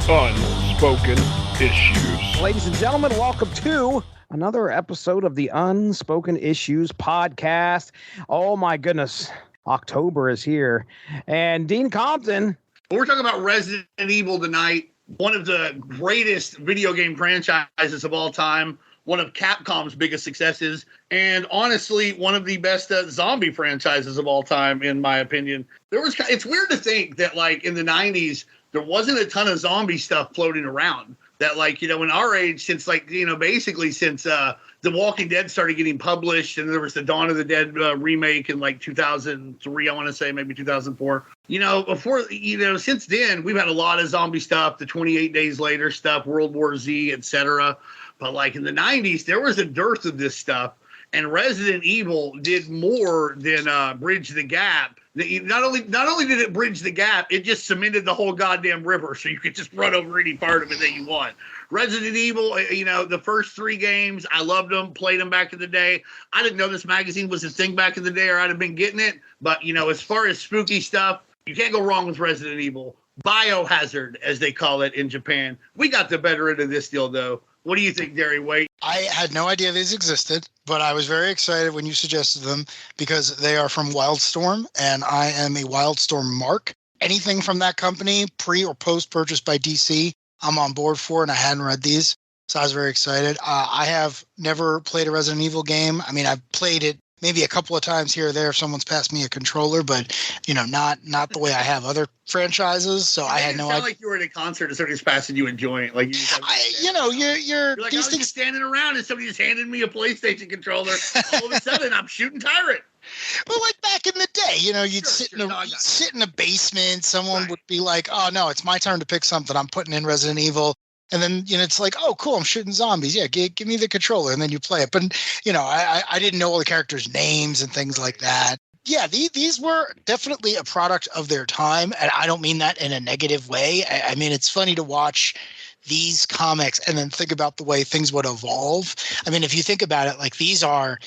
Unspoken Issues. Ladies and gentlemen, welcome to another episode of the Unspoken Issues podcast. Oh my goodness, October is here. And Dean Compton. We're talking about Resident Evil tonight, one of the greatest video game franchises of all time, one of Capcom's biggest successes, and honestly, one of the best zombie franchises of all time, in my opinion. It's weird to think that, like, in the 90s, there wasn't a ton of zombie stuff floating around. That, like, you know, in our age, since, like, you know, basically since The Walking Dead started getting published, and there was the Dawn of the Dead remake in, like, 2003, I want to say, maybe 2004. You know, since then, we've had a lot of zombie stuff, the 28 Days Later stuff, World War Z, etc. But, like, in the 90s, there was a dearth of this stuff, and Resident Evil did more than bridge the gap. Not only did it bridge the gap, it just cemented the whole goddamn river, so you could just run over any part of it that you want. Resident Evil, you know, the first three games, I loved them, played them back in the day. I didn't know this magazine was a thing back in the day, or I'd have been getting it. But, you know, as far as spooky stuff, you can't go wrong with Resident Evil. Biohazard, as they call it in Japan. We got the better end of this deal, though. What do you think, Darry? Wait. I had no idea these existed, but I was very excited when you suggested them because they are from Wildstorm, and I am a Wildstorm mark. Anything from that company, pre or post purchase by DC, I'm on board for, and I hadn't read these, so I was very excited. I have never played a Resident Evil game. I mean, I've played it maybe a couple of times here or there if someone's passed me a controller, but, you know, not the way I have other franchises. So I had no idea. Like you were at a concert and somebody's passing you a joint. Like you're like, these I was things just standing around and somebody just handed me a PlayStation controller. All of a sudden, I'm shooting Tyrant. Well, like back in the day, you know, you'd sit in a basement. Someone would be like, "Oh no, it's my turn to pick something. I'm putting in Resident Evil." And then, you know, it's like, oh, cool, I'm shooting zombies. Yeah, give me the controller. And then you play it. But, you know, I didn't know all the characters' names and things like that. Yeah, these were definitely a product of their time. And I don't mean that in a negative way. I mean, it's funny to watch these comics and then think about the way things would evolve. I mean, if you think about it, like, these are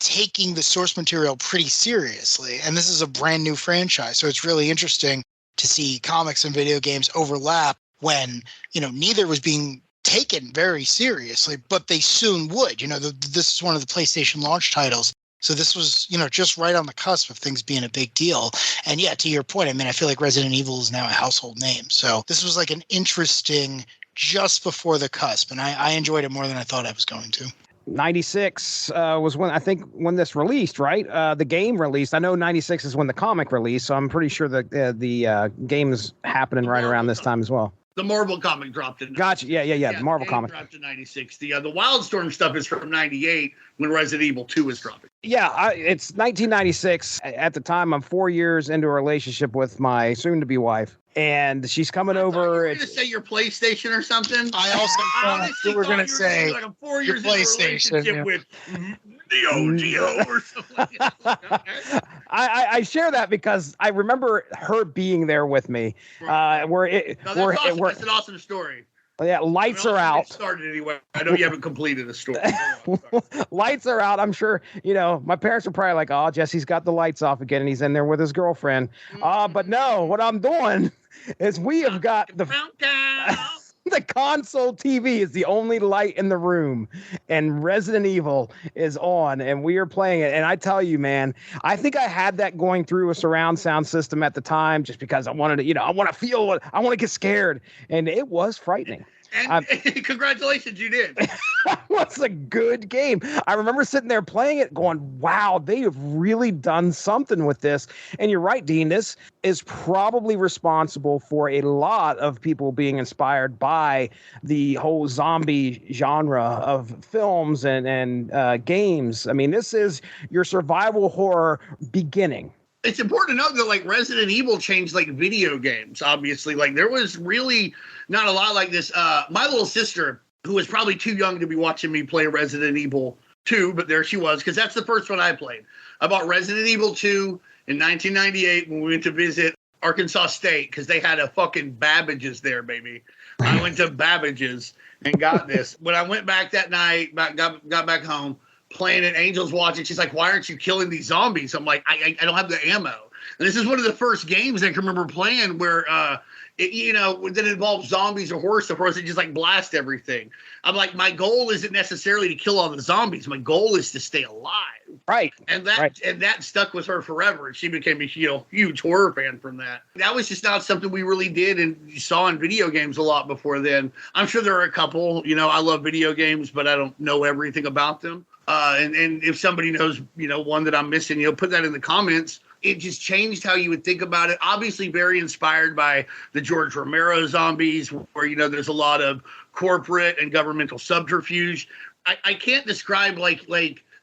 taking the source material pretty seriously. And this is a brand new franchise. So it's really interesting to see comics and video games overlap when, you know, neither was being taken very seriously, but they soon would. You know, this is one of the PlayStation launch titles. So this was, you know, just right on the cusp of things being a big deal. And yeah, to your point, I mean, I feel like Resident Evil is now a household name. So this was like an interesting just before the cusp. And I enjoyed it more than I thought I was going to. 96 was when this released, right? The game released. I know 96 is when the comic released, so I'm pretty sure that the game is happening right around this time as well. The Marvel comic dropped in. Gotcha. Yeah. The Marvel comic dropped in 96. The Wildstorm stuff is from 98 when Resident Evil 2 was dropping. Yeah, it's 1996. At the time, I'm 4 years into a relationship with my soon-to-be wife, and she's coming over. You were going to say your PlayStation or something. I also thought you were going to say like I'm 4 years your PlayStation into a relationship with Neo or something like that. I share that because I remember her being there with me. That's an awesome story. Yeah, lights are out. Started anyway. I know you haven't completed the story. Lights are out. I'm sure, you know, my parents are probably like, "Oh, Jesse's got the lights off again, and he's in there with his girlfriend." But no, what I'm doing is we have got the console TV is the only light in the room, and Resident Evil is on, and we are playing it. And I tell you, man, I think I had that going through a surround sound system at the time, just because I wanted to, you know, I want to feel what I want to get scared, and it was frightening. And congratulations, you did. That was a good game. I remember sitting there playing it going, wow, they have really done something with this. And you're right, Dean, this is probably responsible for a lot of people being inspired by the whole zombie genre of films and games. I mean, this is your survival horror beginning. It's important to note that, like, Resident Evil changed, like, video games, obviously. Like, there was really not a lot like this. My little sister, who was probably too young to be watching me play Resident Evil 2, but there she was, because that's the first one I played. I bought Resident Evil 2 in 1998 when we went to visit Arkansas State, because they had a fucking Babbage's there, baby. I went to Babbage's and got this. When I went back that night, got back home, playing it, Angel's watching. She's like, "Why aren't you killing these zombies?" I'm like, I don't have the ammo. And this is one of the first games I can remember playing where that involves zombies or horror stuff, or else it just like blast everything. I'm like, my goal isn't necessarily to kill all the zombies. My goal is to stay alive. Right. And that stuck with her forever. And she became a huge horror fan from that. That was just not something we really did and saw in video games a lot before then. I'm sure there are a couple, I love video games, but I don't know everything about them. And if somebody knows, one that I'm missing, put that in the comments. It just changed how you would think about it. Obviously very inspired by the George Romero zombies, where, there's a lot of corporate and governmental subterfuge. I can't describe like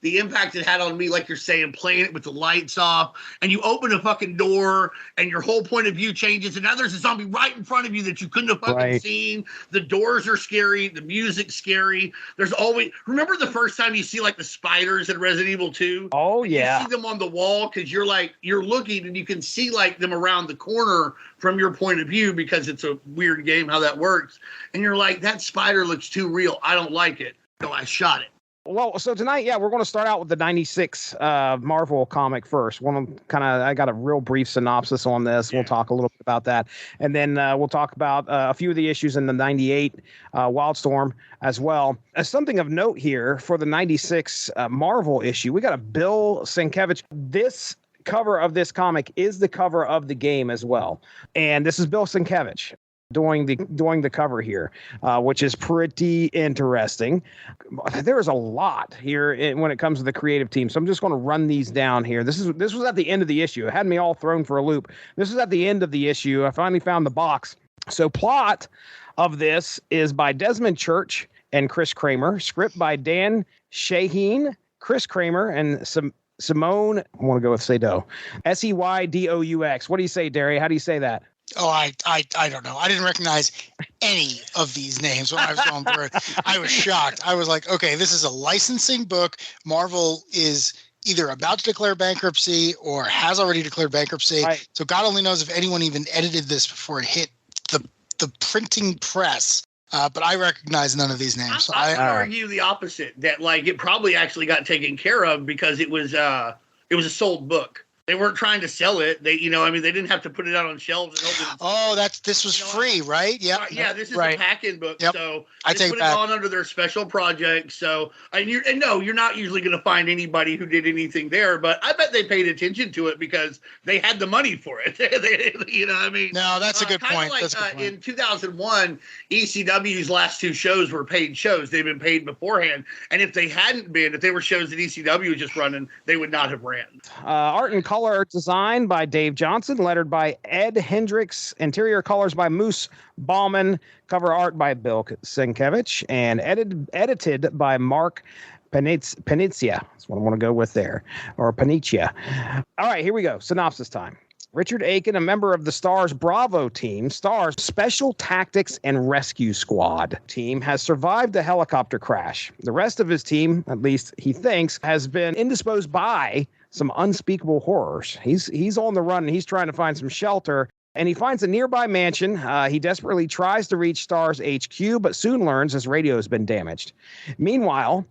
the impact it had on me, like you're saying, playing it with the lights off, and you open a fucking door and your whole point of view changes, and now there's a zombie right in front of you that you couldn't have fucking seen. The doors are scary. The music's scary. Remember the first time you see like the spiders in Resident Evil 2? Oh, yeah. You see them on the wall because you're looking and you can see like them around the corner from your point of view because it's a weird game how that works. And you're like, that spider looks too real. I don't like it. So I shot it. Well, so tonight, we're going to start out with the 96 Marvel comic first. I got a real brief synopsis on this. Yeah. We'll talk a little bit about that. And then we'll talk about a few of the issues in the 98 Wildstorm as well. As something of note here for the 96 Marvel issue, we got a Bill Sienkiewicz. This cover of this comic is the cover of the game as well. And this is Bill Sienkiewicz doing the cover here, which is pretty interesting. There is a lot here when it comes to the creative team, so I'm just going to run these down here. This was at the end of the issue. It had me all thrown for a loop. This is at the end of the issue. I finally found the box. So plot of this is by Desmond Church and Chris Kramer. Script by Dan Shaheen, Chris Kramer, and Simone. I want to go with Seydou. Seydous. What do you say, Darry? How do you say that? Oh, I don't know. I didn't recognize any of these names when I was going through it. I was shocked. I was like, okay, this is a licensing book. Marvel is either about to declare bankruptcy or has already declared bankruptcy. Right. So God only knows if anyone even edited this before it hit the printing press. But I recognize none of these names. I would argue the opposite, that like it probably actually got taken care of because it was a sold book. They weren't trying to sell it. They didn't have to put it out on shelves. This was free, right? Yeah. Yeah, this is a pack-in book. Yep. So I take it back. on under their special project. So, you're not usually going to find anybody who did anything there, but I bet they paid attention to it because they had the money for it. No, that's a good point. Like, in 2001, ECW's last two shows were paid shows. They've been paid beforehand. And if they hadn't been, if they were shows that ECW was just running, they would not have ran. Art and color design by Dave Johnson, lettered by Ed Hendricks, interior colors by Moose Bauman, cover art by Bill Sienkiewicz, and edited by Mark Panizia. That's what I want to go with there, or Panizia. All right, here we go. Synopsis time. Richard Aiken, a member of the Stars Bravo team, Stars Special Tactics and Rescue Squad team, has survived a helicopter crash. The rest of his team, at least he thinks, has been indisposed by some unspeakable horrors. He's on the run and he's trying to find some shelter, and he finds a nearby mansion. He desperately tries to reach Stars HQ, but soon learns his radio has been damaged. Meanwhile,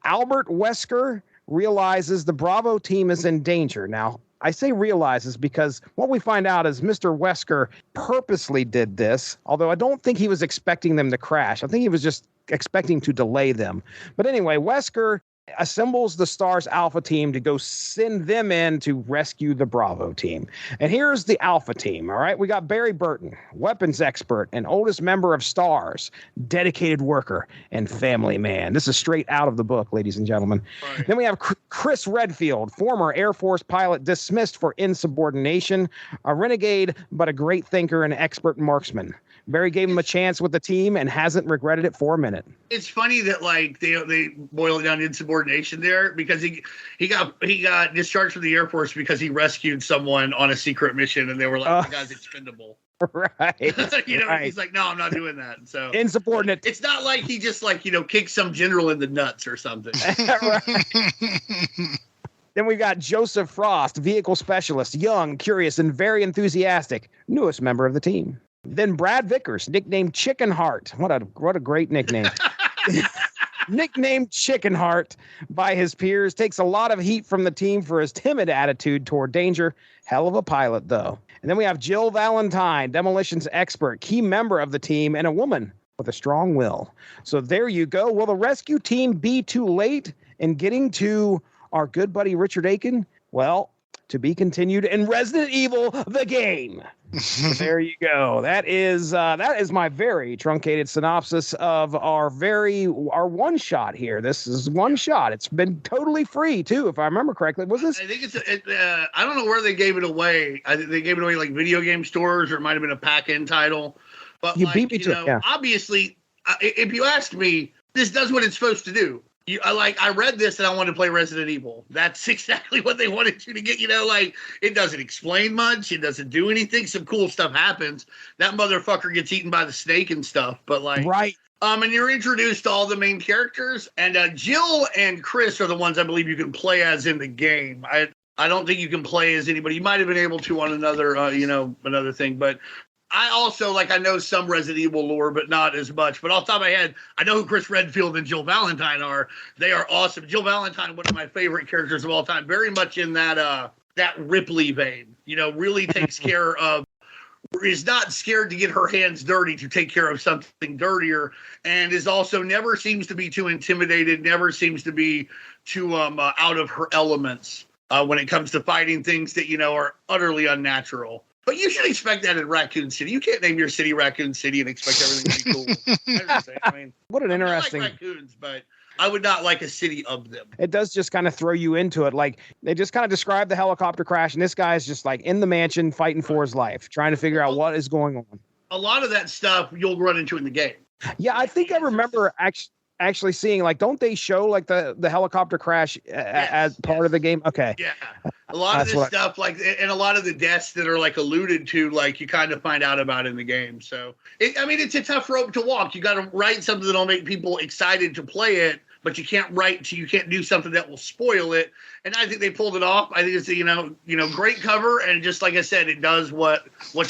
Albert Wesker realizes the Bravo team is in danger. Now, I say realizes because what we find out is Mr. Wesker purposely did this, although I don't think he was expecting them to crash. I think he was just expecting to delay them. But anyway, Wesker assembles the Stars Alpha team to go send them in to rescue the Bravo team. And here's the Alpha team, all right? We got Barry Burton, weapons expert and oldest member of Stars, dedicated worker and family man. This is straight out of the book, ladies and gentlemen. Right. Then we have Chris Redfield, former Air Force pilot dismissed for insubordination, a renegade but a great thinker and expert marksman. Barry gave him a chance with the team and hasn't regretted it for a minute. It's funny that like they boil it down to insubordination there, because he got discharged from the Air Force because he rescued someone on a secret mission, and they were like, the guy's expendable. Right. Right. He's like, no, I'm not doing that. So insubordinate. It's not like he just kicked some general in the nuts or something. Then we've got Joseph Frost, vehicle specialist, young, curious, and very enthusiastic, newest member of the team. Then Brad Vickers, nicknamed Chicken Heart. What a great nickname. nicknamed Chicken Heart by his peers, takes a lot of heat from the team for his timid attitude toward danger. Hell of a pilot, though. And then we have Jill Valentine, demolitions expert, key member of the team, and a woman with a strong will. So there you go. Will the rescue team be too late in getting to our good buddy Richard Aiken? Well, to be continued in Resident Evil, the game. There you go. That is my very truncated synopsis of our one shot here. This is one shot. It's been totally free too, if I remember correctly. Was this? I think I don't know where they gave it away. I think they gave it away like video game stores, or it might have been a pack-in title. But obviously, if you asked me, this does what it's supposed to do. I read this and I wanted to play Resident Evil. That's exactly what they wanted you to get. It doesn't explain much. It doesn't do anything. Some cool stuff happens. That motherfucker gets eaten by the snake and stuff. But right. And you're introduced to all the main characters. And Jill and Chris are the ones I believe you can play as in the game. I don't think you can play as anybody. You might have been able to on another, another thing. But I also, I know some Resident Evil lore, but not as much. But off the top of my head, I know who Chris Redfield and Jill Valentine are. They are awesome. Jill Valentine, one of my favorite characters of all time, very much in that Ripley vein. Really takes care of, is not scared to get her hands dirty to take care of something dirtier, and is also never seems to be too intimidated, never seems to be too out of her elements when it comes to fighting things that, are utterly unnatural. But you should expect that in Raccoon City. You can't name your city Raccoon City and expect everything to be cool. I mean, what an interesting. I like raccoons, but I would not like a city of them. It does just kind of throw you into it. They just kind of describe the helicopter crash, and this guy is just in the mansion fighting for his life, trying to figure out what is going on. A lot of that stuff you'll run into in the game. Yeah, I think I remember actually seeing don't they show the helicopter crash as part of the game? Okay. Yeah. A lot of this stuff and a lot of the deaths that are alluded to, you kind of find out about in the game. So it's a tough rope to walk. You got to write something that'll make people excited to play it, but you can't do something that will spoil it. And I think they pulled it off. I think it's great cover, and just like I said, it does what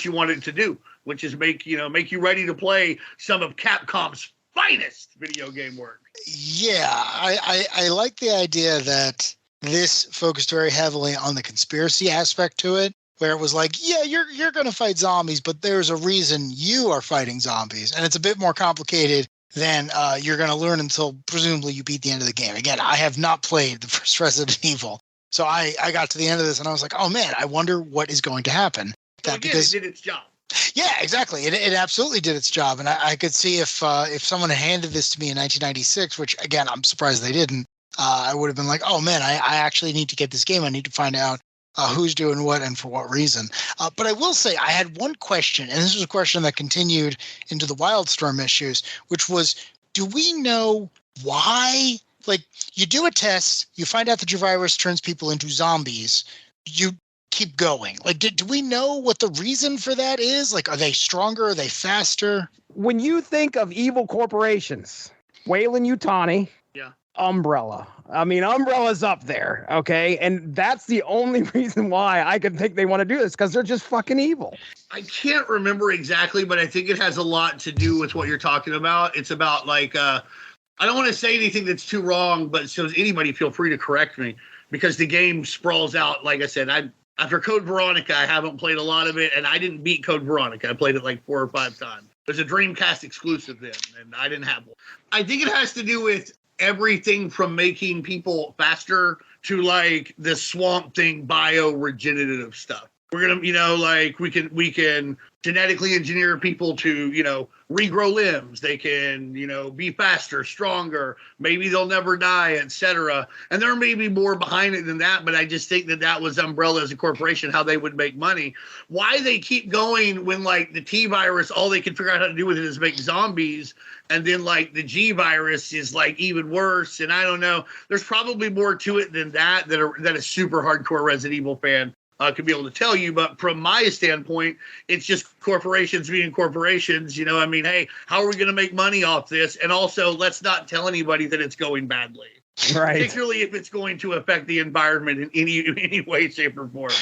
you want it to do, which is make you ready to play some of Capcom's finest video game work. Yeah, I like the idea that this focused very heavily on the conspiracy aspect to it, where it was you're going to fight zombies, but there's a reason you are fighting zombies. And it's a bit more complicated than you're going to learn until presumably you beat the end of the game. Again, I have not played the first Resident Evil. So I got to the end of this and I was like, oh man, I wonder what is going to happen. It did its job. Yeah, exactly. It absolutely did its job. And I could see if someone had handed this to me in 1996, which again, I'm surprised they didn't, I would have been like, oh man, I actually need to get this game. I need to find out who's doing what and for what reason. But I will say I had one question, and this was a question that continued into the Wildstorm issues, which was, do we know why, you do a test, you find out that your virus turns people into zombies, you keep going. Do we know what the reason for that is? Are they stronger? Are they faster? When you think of evil corporations, Weyland-Yutani, Umbrella. I mean, Umbrella's up there, okay? And that's the only reason why I could think they want to do this, because they're just fucking evil. I can't remember exactly, but I think it has a lot to do with what you're talking about. It's about I don't want to say anything that's too wrong, but so anybody feel free to correct me, because the game sprawls out. Like I said, after Code Veronica, I haven't played a lot of it, and I didn't beat Code Veronica. I played it 4 or 5 times. There's a Dreamcast exclusive then, and I didn't have one. I think it has to do with everything from making people faster to the Swamp Thing bio-regenerative stuff. We're gonna, we can genetically engineer people to, regrow limbs. They can, be faster, stronger. Maybe they'll never die, etc. And there may be more behind it than that, but I just think that was Umbrella as a corporation, how they would make money. Why they keep going when the T virus, all they can figure out how to do with it is make zombies, and then the G virus is even worse. And I don't know. There's probably more to it than that a super hardcore Resident Evil fan could be able to tell you. But from my standpoint, it's just corporations being corporations. Hey, how are we going to make money off this? And also, let's not tell anybody that it's going badly. Right. Particularly if it's going to affect the environment in any way, shape, or form.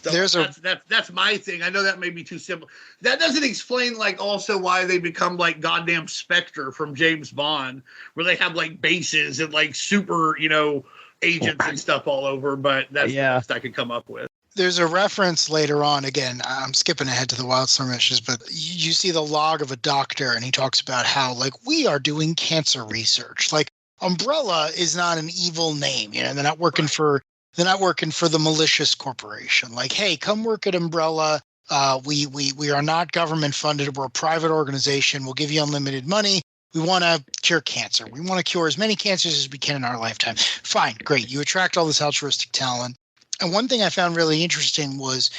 So that's my thing. I know that may be too simple. That doesn't explain like also why they become like goddamn Spectre from James Bond, where they have like bases and like super, agents and stuff all over. But that's the best I could come up with. There's a reference later on. Again, I'm skipping ahead to the Wildstorm issues, but you see the log of a doctor, and he talks about how like we are doing cancer research. Like Umbrella is not an evil name. They're not working for the malicious corporation. Like, hey, come work at Umbrella. We are not government funded. We're a private organization. We'll give you unlimited money. We want to cure cancer. We want to cure as many cancers as we can in our lifetime. Fine, great. You attract all this altruistic talent. And one thing I found really interesting was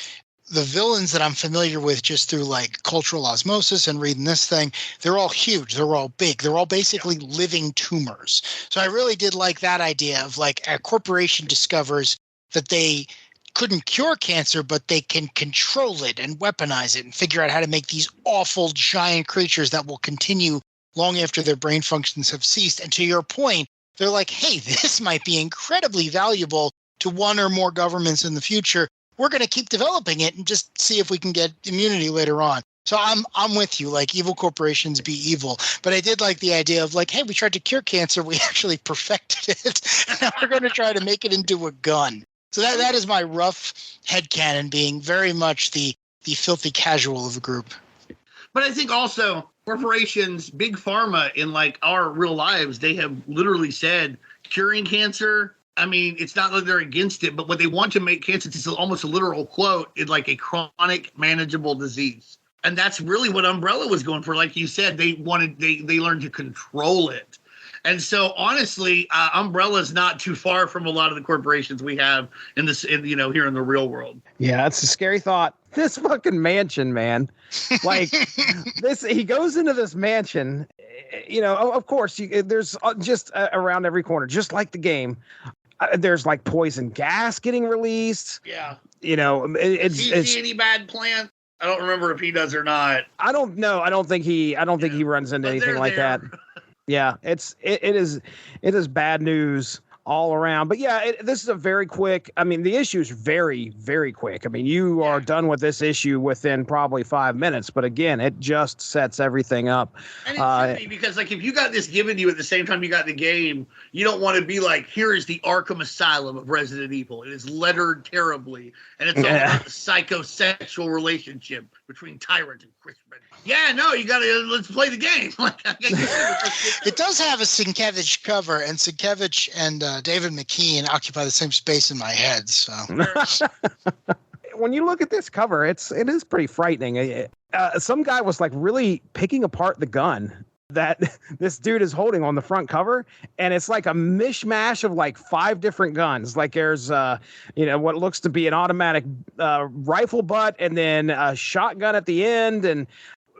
the villains that I'm familiar with just through like cultural osmosis and reading this thing, they're all huge. They're all big. They're all basically living tumors. So I really did like that idea of like a corporation discovers that they couldn't cure cancer, but they can control it and weaponize it and figure out how to make these awful giant creatures that will continue long after their brain functions have ceased. And to your point, they're like, hey, this might be incredibly valuable to one or more governments in the future. We're going to keep developing it and just see if we can get immunity later on. So I'm with you, like evil corporations be evil. But I did like the idea of like, hey, we tried to cure cancer. We actually perfected it. Now we're going to try to make it into a gun. So that is my rough headcanon, being very much the filthy casual of the group. But I think also corporations, big pharma in like our real lives, they have literally said curing cancer. I mean, it's not that they're against it, but what they want to make cancer, it's almost a literal quote, is like a chronic manageable disease. And that's really what Umbrella was going for. Like you said, they learned to control it. And so honestly, Umbrella's not too far from a lot of the corporations we have here in the real world. Yeah, that's a scary thought. This fucking mansion, man. Like he goes into this mansion, of course, there's just around every corner, just like the game. There's like poison gas getting released. Yeah. Does he see any bad plants? I don't remember if he does or not. I don't know. I don't think he runs into anything like that. Yeah, it is bad news all around. But yeah, this is a very quick. I mean, the issue is very, very quick. I mean, you are done with this issue within probably 5 minutes. But again, it just sets everything up. And it should be, because like if you got this given to you at the same time you got the game, you don't want to be like, here is the Arkham Asylum of Resident Evil. It is lettered terribly, and it's all about the psychosexual relationship between Tyrant and Chris Redfield. Yeah, no, you gotta let's play the game. It does have a Sienkiewicz cover, and Sienkiewicz and David McKean occupy the same space in my head. So when you look at this cover, it is pretty frightening. Some guy was like really picking apart the gun that this dude is holding on the front cover, and it's like a mishmash of like 5 different guns. Like there's what looks to be an automatic rifle butt, and then a shotgun at the end. And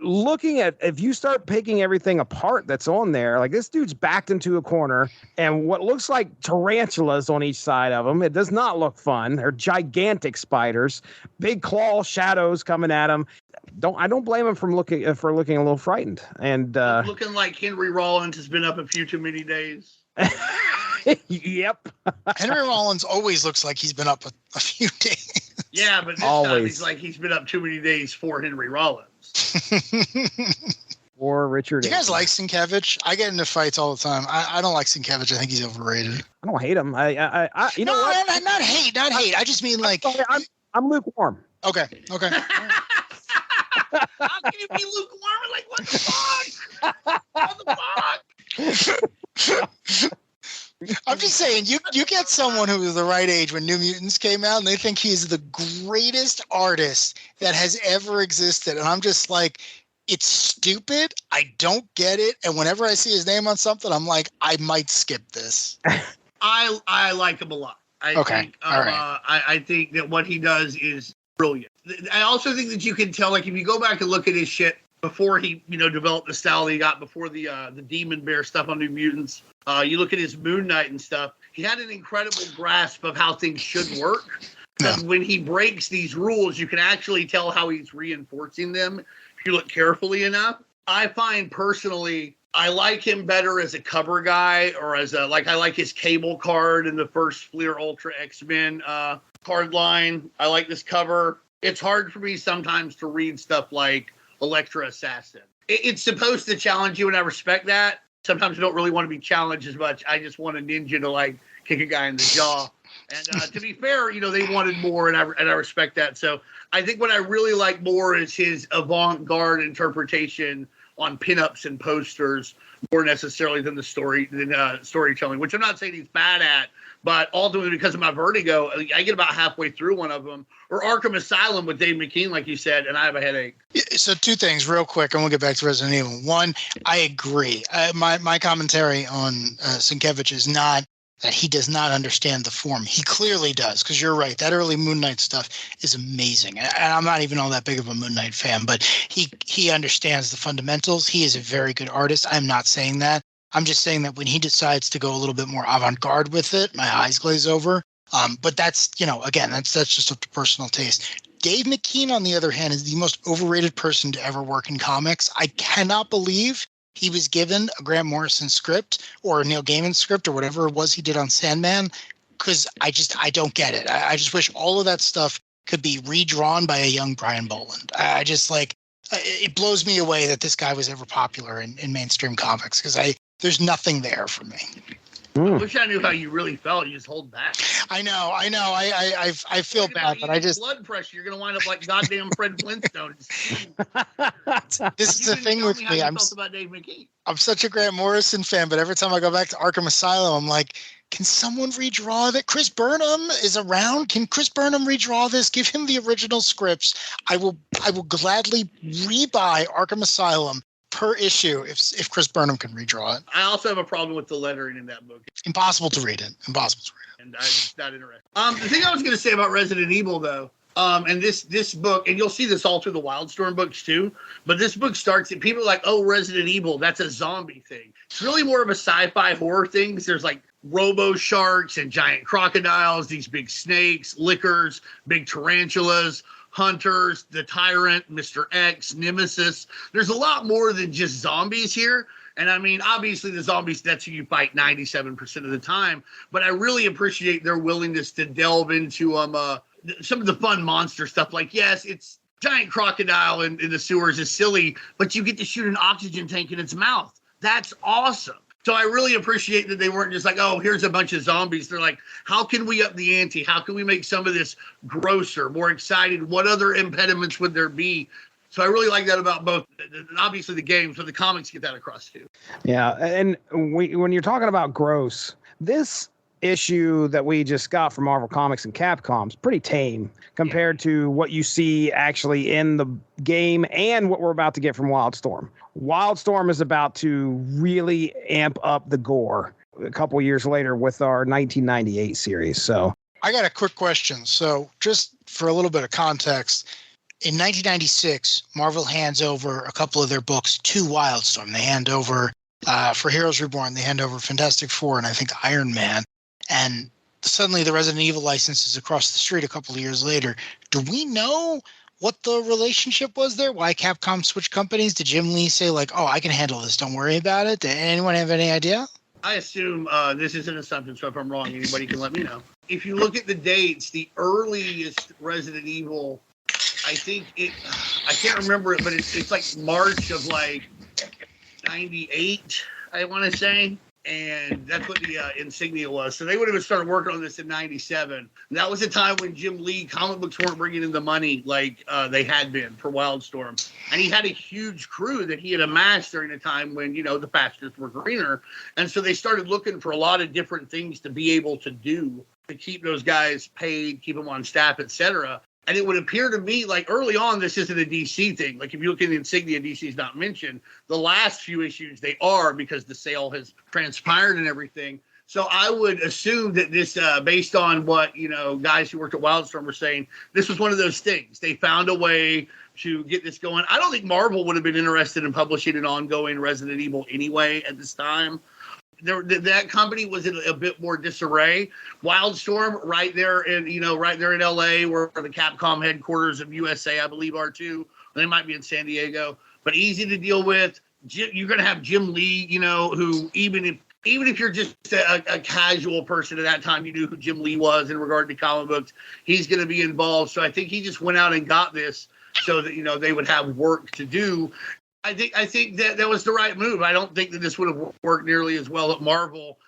looking at, if you start picking everything apart that's on there, like this dude's backed into a corner and what looks like tarantulas on each side of him. It does not look fun. They're gigantic spiders, big claw shadows coming at him. I don't blame him for looking a little frightened. And looking like Henry Rollins has been up a few too many days. Yep. Henry Rollins always looks like he's been up a few days. Yeah, but this time he's like he's been up too many days for Henry Rollins. Or Richard. Do you guys like Sienkiewicz? I get into fights all the time. I don't like Sienkiewicz. I think he's overrated. I don't hate him. I you know what? Not hate. I just mean like I'm lukewarm. Okay. How can you be lukewarm? Like what the fuck? I'm just saying, you get someone who was the right age when New Mutants came out, and they think he's the greatest artist that has ever existed. And I'm just like, it's stupid. I don't get it. And whenever I see his name on something, I'm like, I might skip this. I like him a lot. I think that what he does is brilliant. I also think that you can tell, like, if you go back and look at his shit before he, developed the style that he got before the Demon Bear stuff on New Mutants. You look at his Moon Knight and stuff. He had an incredible grasp of how things should work. Because when he breaks these rules, you can actually tell how he's reinforcing them if you look carefully enough. I find personally, I like him better as a cover guy or as a, like, I like his cable card in the first Fleer Ultra X-Men card line. I like this cover. It's hard for me sometimes to read stuff like Elektra Assassin. It's supposed to challenge you, and I respect that. Sometimes I don't really want to be challenged as much. I just want a ninja to, like, kick a guy in the jaw. And to be fair, you know, they wanted more, and I respect that. So I think what I really like more is his avant-garde interpretation on pinups and posters, more necessarily than the storytelling, which I'm not saying he's bad at, but ultimately because of my vertigo, I get about halfway through one of them. Or Arkham Asylum with Dave McKean, like you said, and I have a headache. So two things real quick, and we'll get back to Resident Evil. One, I agree. My commentary on Sienkiewicz is not that he does not understand the form. He clearly does, because you're right. That early Moon Knight stuff is amazing. And I'm not even all that big of a Moon Knight fan, but he understands the fundamentals. He is a very good artist. I'm not saying that. I'm just saying that when he decides to go a little bit more avant-garde with it, my eyes glaze over. But that's, you know, again, that's just up to personal taste. Dave McKean, on the other hand, is the most overrated person to ever work in comics. I cannot believe he was given a Grant Morrison script or a Neil Gaiman script or whatever it was he did on Sandman, because I don't get it. I just wish all of that stuff could be redrawn by a young Brian Boland. I just it blows me away that this guy was ever popular in mainstream comics, because there's nothing there for me. I wish I knew how you really felt. You just hold back. I know. I feel bad, but I just blood pressure. You're gonna wind up like goddamn Fred Flintstone. This is the thing with me. I'm such a Grant Morrison fan, but every time I go back to Arkham Asylum, I'm like, can someone redraw that? Chris Burnham is around. Can Chris Burnham redraw this? Give him the original scripts. I will gladly rebuy Arkham Asylum per issue if Chris Burnham can redraw it. I also have a problem with the lettering in that book. Impossible to read it. And I'm just not interested. The thing I was going to say about Resident Evil, though, and this book, and you'll see this all through the Wildstorm books too, but this book starts, and people are like, oh, Resident Evil, that's a zombie thing. It's really more of a sci-fi horror thing. There's like robo sharks and giant crocodiles, these big snakes, lickers, big tarantulas, hunters, the tyrant, Mr. X, Nemesis. There's a lot more than just zombies here. And I mean, obviously the zombies, that's who you fight 97% of the time. But I really appreciate their willingness to delve into some of the fun monster stuff. Like, yes, it's giant crocodile in the sewers is silly, but you get to shoot an oxygen tank in its mouth. That's awesome. So I really appreciate that they weren't just like, oh, here's a bunch of zombies. They're like, how can we up the ante? How can we make some of this grosser, more exciting? What other impediments would there be? So I really like that about both. Obviously the games, but the comics get that across too. Yeah, and when you're talking about gross, this issue that we just got from Marvel Comics and Capcom is pretty tame compared to what you see actually in the game and what we're about to get from Wildstorm. Wildstorm is about to really amp up the gore a couple years later with our 1998 series. So I got a quick question. So just for a little bit of context, in 1996, Marvel hands over a couple of their books to Wildstorm. They hand over, for Heroes Reborn, they hand over Fantastic Four and I think Iron Man. And suddenly the Resident Evil license is across the street a couple of years later. Do we know what the relationship was there? Why Capcom switched companies? Did Jim Lee say like, oh, I can handle this, don't worry about it? Did anyone have any idea? I assume this is an assumption, so if I'm wrong, anybody can let me know. If you look at the dates, the earliest Resident Evil, I think I can't remember it, but it's like March of like 98, I want to say. And that's what the insignia was. So they would have started working on this in 97. And that was a time when Jim Lee comic books weren't bringing in the money like they had been for Wildstorm. And he had a huge crew that he had amassed during a time when, you know, the pastures were greener. And so they started looking for a lot of different things to be able to do to keep those guys paid, keep them on staff, etc. And it would appear to me like early on, this isn't a DC thing. Like if you look at the insignia, DC is not mentioned. The last few issues, they are because the sale has transpired and everything. So I would assume that this, based on what, you know, guys who worked at Wildstorm were saying, this was one of those things. They found a way to get this going. I don't think Marvel would have been interested in publishing an ongoing Resident Evil anyway at this time. That company was in a bit more disarray. Wildstorm, right there in LA, where the Capcom headquarters of USA, I believe, are too, They might be in San Diego, but easy to deal with. You're going to have Jim Lee, who even if you're just a casual person at that time, you knew who Jim Lee was in regard to comic books. He's going to be involved. So I think he just went out and got this so that, they would have work to do. I think that was the right move. I don't think that this would have worked nearly as well at Marvel.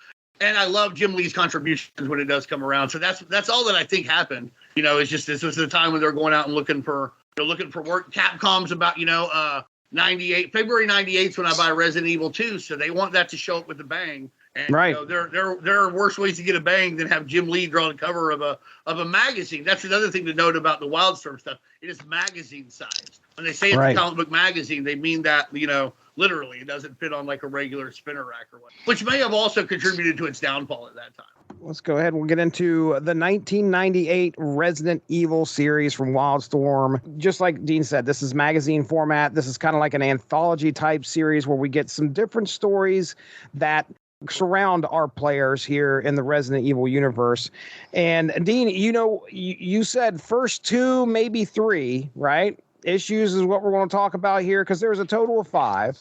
And I love Jim Lee's contributions when it does come around. So that's all that I think happened. It's just this was the time when they're going out and looking for work. Capcom's about, 98, February 98 is when I buy Resident Evil 2, so they want that to show up with a bang. And right. There are worse ways to get a bang than have Jim Lee draw the cover of a magazine. That's another thing to note about the Wildstorm stuff. It is magazine size. When they say it's a comic book magazine, they mean that, literally. It doesn't fit on like a regular spinner rack or whatever, which may have also contributed to its downfall at that time. Let's go ahead. We'll get into the 1998 Resident Evil series from Wildstorm. Just like Dean said, this is magazine format. This is kind of like an anthology type series where we get some different stories that surround our players here in the Resident Evil universe. And Dean, you said first 2, maybe 3, right? Issues is what we're going to talk about here because there's a total of 5.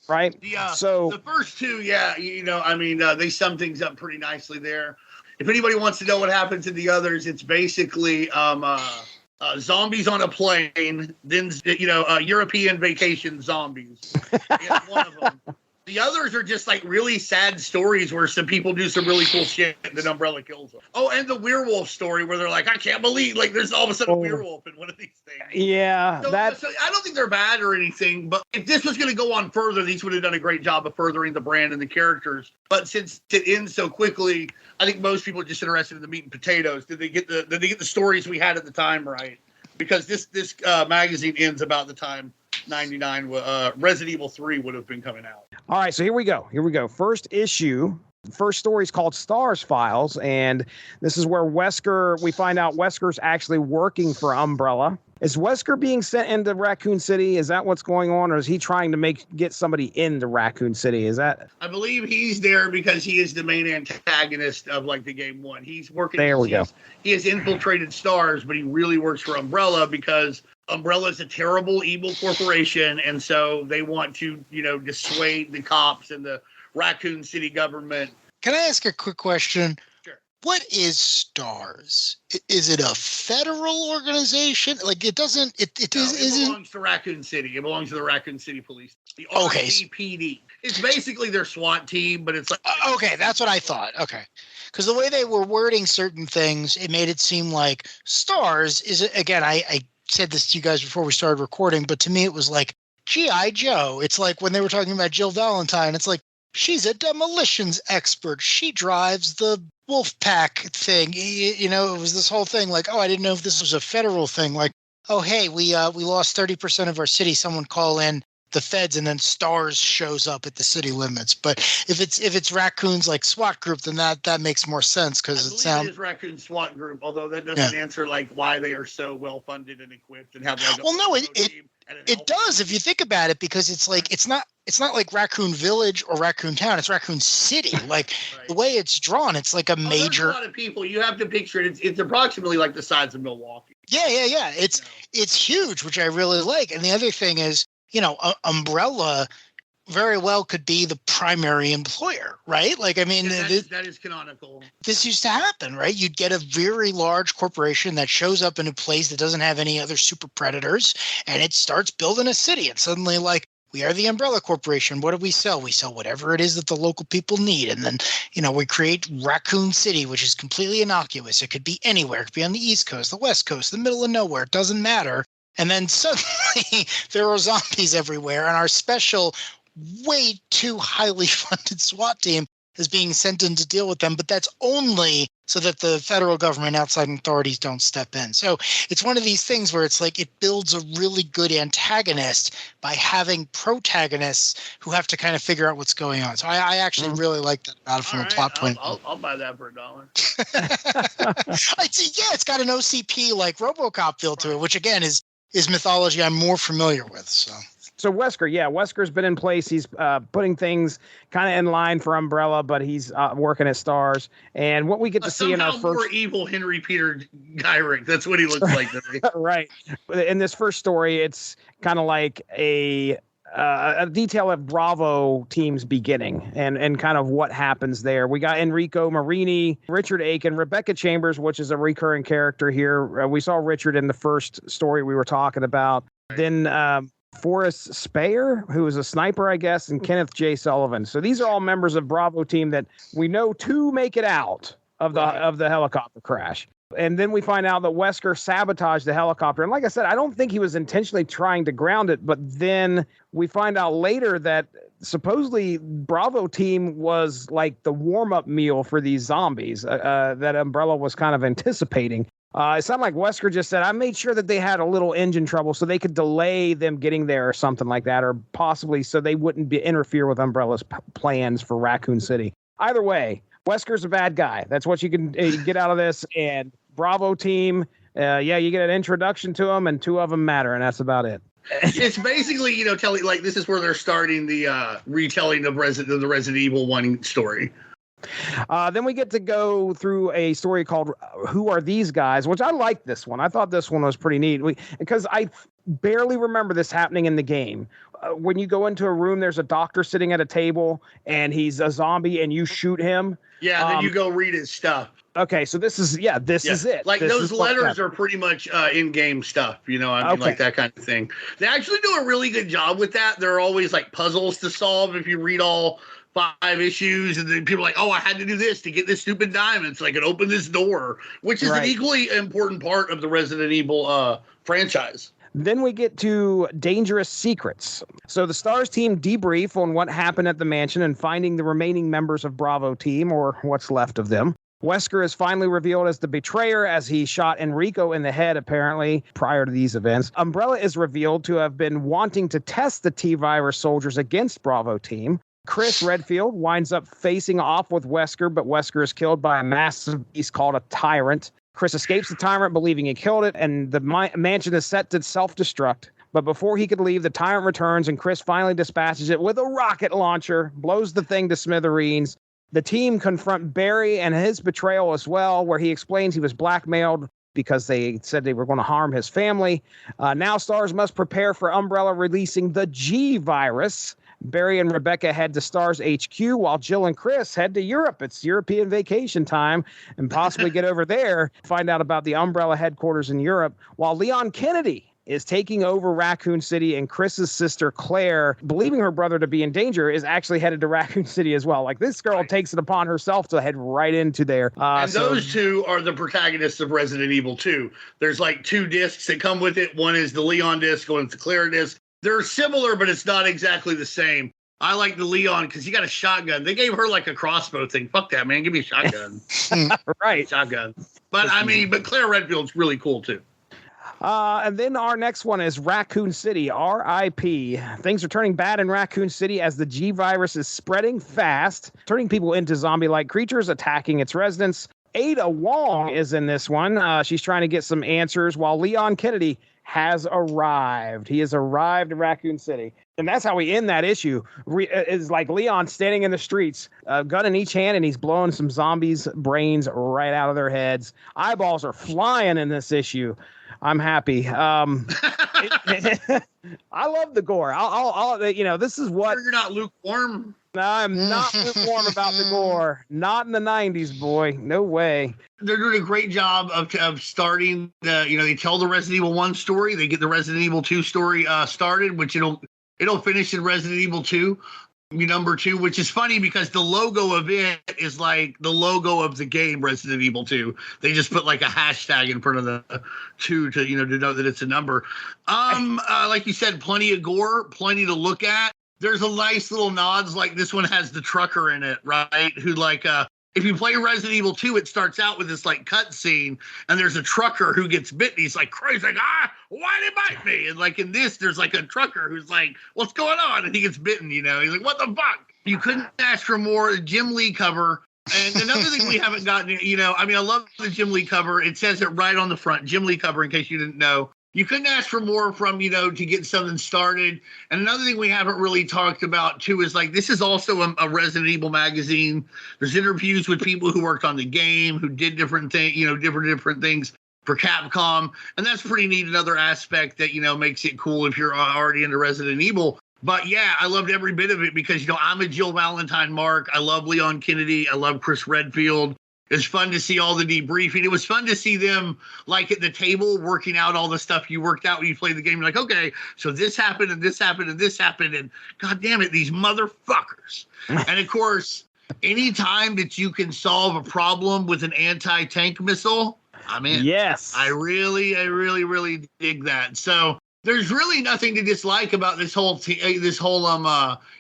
Right. Yeah. So the first 2, they sum things up pretty nicely there. If anybody wants to know what happens in the others, it's basically zombies on a plane, then European vacation zombies. It's one of them. The others are just like really sad stories where some people do some really cool shit and then Umbrella kills them. Oh, and the werewolf story where they're like, I can't believe, like, there's all of a sudden a werewolf in one of these things. Yeah. So I don't think they're bad or anything, but if this was going to go on further, these would have done a great job of furthering the brand and the characters. But since it ends so quickly, I think most people are just interested in the meat and potatoes. Did they get the stories we had at the time right? Because this magazine ends about the time 99 Resident Evil 3 would have been coming out. All right, so here we go. First issue. First story is called Stars Files, and this is where we find out Wesker's actually working for Umbrella. Is Wesker being sent into Raccoon City? Is that what's going on, or is he trying to get somebody into Raccoon City? Is that? I believe he's there because he is the main antagonist of like the game 1. He's working. There we go. He has infiltrated Stars, but he really works for Umbrella because Umbrella is a terrible, evil corporation, and so they want to, dissuade the cops and the Raccoon City government. Can I ask a quick question? Sure. What is STARS? Is it a federal organization? Like it doesn't. It belongs to Raccoon City. It belongs to the Raccoon City Police. The RCPD. It's basically their SWAT team, but it's like. Okay, that's what I thought. Okay. Because the way they were wording certain things, it made it seem like STARS is, again, I said this to you guys before we started recording, but to me it was like G.I. Joe. It's like when they were talking about Jill Valentine, it's like she's a demolitions expert. She drives the wolf pack thing. It was this whole thing like, oh, I didn't know if this was a federal thing. Like, oh, hey, we lost 30% of our city. Someone call in the feds, and then STARS shows up at the city limits. But if it's Raccoon's like SWAT group, then that makes more sense because it is Raccoon SWAT group. Although that doesn't answer like why they are so well funded and equipped and have like. Well, no, it does if you think about it, because it's like it's not like Raccoon Village or Raccoon Town. It's Raccoon City. Like right. The way it's drawn, it's like a major. There's a lot of people. You have to picture it. It's approximately like the size of Milwaukee. Yeah. It's huge, which I really like. And the other thing is, Umbrella very well could be the primary employer, right? Like, I mean, that is canonical. This used to happen, right? You'd get a very large corporation that shows up in a place that doesn't have any other super predators, and it starts building a city. And suddenly, like, we are the Umbrella Corporation. What do we sell? We sell whatever it is that the local people need. And then, we create Raccoon City, which is completely innocuous. It could be anywhere. It could be on the East Coast, the West Coast, the middle of nowhere. It doesn't matter. And then suddenly there are zombies everywhere, and our special, way too highly funded SWAT team is being sent in to deal with them. But that's only so that the federal government, outside authorities don't step in. So it's one of these things where it's like it builds a really good antagonist by having protagonists who have to kind of figure out what's going on. So I actually really like that about it from a plot point. I'll buy that for $1. It's got an OCP like RoboCop feel to it, which again is mythology I'm more familiar with. So Wesker's been in place. He's putting things kind of in line for Umbrella, but he's working at Stars. And what we get to see in our first more evil Henry Peter Gyrick. That's what he looks like. Right. In this first story, it's kind of like a detail of Bravo team's beginning and kind of what happens there. We got Enrico Marini, Richard Aiken, Rebecca Chambers, which is a recurring character here. We saw Richard in the first story we were talking about. Right. Then Forrest Speyer, who is a sniper, I guess, and Kenneth J. Sullivan. So these are all members of Bravo team that we know to make it out of the helicopter crash. And then we find out that Wesker sabotaged the helicopter. And like I said, I don't think he was intentionally trying to ground it. But then we find out later that supposedly Bravo team was like the warm-up meal for these zombies that Umbrella was kind of anticipating. It sounded like Wesker just said, I made sure that they had a little engine trouble so they could delay them getting there or something like that, or possibly so they wouldn't interfere with Umbrella's plans for Raccoon City. Either way, Wesker's a bad guy. That's what you can get out of this. And Bravo team, you get an introduction to them, and two of them matter, and that's about it. It's basically, telling, like, this is where they're starting the retelling of the Resident Evil 1 story. Then we get to go through a story called Who Are These Guys, which I like this one. I thought this one was pretty neat because I barely remember this happening in the game. When you go into a room, there's a doctor sitting at a table and he's a zombie and you shoot him. Yeah, then you go read his stuff. Okay, so this is it. Like those letters are pretty much in-game stuff, like that kind of thing. They actually do a really good job with that. There are always like puzzles to solve if you read all 5 issues, and then people are like, oh, I had to do this to get this stupid diamond so I could open this door, which is an equally important part of the Resident Evil franchise. Then we get to Dangerous Secrets. So the Stars team debrief on what happened at the mansion and finding the remaining members of Bravo team, or what's left of them. Wesker is finally revealed as the betrayer as he shot Enrico in the head, apparently, prior to these events. Umbrella is revealed to have been wanting to test the T-Virus soldiers against Bravo team. Chris Redfield winds up facing off with Wesker, but Wesker is killed by a massive beast called a Tyrant. Chris escapes the Tyrant, believing he killed it, and the mansion is set to self-destruct. But before he could leave, the Tyrant returns, and Chris finally dispatches it with a rocket launcher, blows the thing to smithereens. The team confront Barry and his betrayal as well, where he explains he was blackmailed because they said they were going to harm his family. Now Stars must prepare for Umbrella releasing the G-Virus. Barry and Rebecca head to Stars HQ, while Jill and Chris head to Europe. It's European vacation time, and possibly get over there, find out about the Umbrella headquarters in Europe, while Leon Kennedy is taking over Raccoon City, and Chris's sister Claire, believing her brother to be in danger, is actually headed to Raccoon City as well. Like, this girl takes it upon herself to head right into there. And those two are the protagonists of Resident Evil 2. There's like 2 discs that come with it. One is the Leon disc, one's the Claire disc. They're similar, but it's not exactly the same. I like the Leon because he got a shotgun. They gave her like a crossbow thing. Fuck that, man. Give me a shotgun. Right. Shotgun. But but Claire Redfield's really cool too. And then our next one is Raccoon City, R.I.P. Things are turning bad in Raccoon City as the G-Virus is spreading fast, turning people into zombie-like creatures, attacking its residents. Ada Wong is in this one. She's trying to get some answers, while Leon Kennedy has arrived. He has arrived at Raccoon City. And that's how we end that issue. Is like Leon standing in the streets, a gun in each hand, and he's blowing some zombies' brains right out of their heads. Eyeballs are flying in this issue. I'm happy. I love the gore. I'll this is what... You're not lukewarm? I'm not lukewarm about the gore. Not in the 90s, boy. No way. They're doing a great job of starting they tell the Resident Evil 1 story. They get the Resident Evil 2 story started, which it'll finish in Resident Evil 2. Number 2, which is funny because the logo of it is like the logo of the game Resident Evil 2. They just put like a hashtag in front of the 2 to know that it's a number. Like you said, plenty of gore, plenty to look at. There's a nice little nods, like this one has the trucker in it, right? Who if you play Resident Evil 2, it starts out with this like cut scene, and there's a trucker who gets bitten. He's like crazy, like, why did he bite me? And like in this, there's like a trucker who's like, what's going on? And he gets bitten, He's like, what the fuck? You couldn't ask for more. Jim Lee cover. And another thing we haven't gotten, I love the Jim Lee cover. It says it right on the front, Jim Lee cover, in case you didn't know. You couldn't ask for more from, to get something started. And another thing we haven't really talked about, too, is like this is also a Resident Evil magazine. There's interviews with people who worked on the game, who did different things, different things for Capcom. And that's pretty neat. Another aspect that, makes it cool if you're already into Resident Evil. But yeah, I loved every bit of it because, I'm a Jill Valentine mark. I love Leon Kennedy. I love Chris Redfield. It's fun to see all the debriefing. It was fun to see them like at the table working out all the stuff you worked out when you played the game. You're like, okay, so this happened and this happened and this happened. And God damn it, these motherfuckers. And of course, anytime that you can solve a problem with an anti-tank missile, I'm in. Yes. I really, really dig that. So there's really nothing to dislike about this whole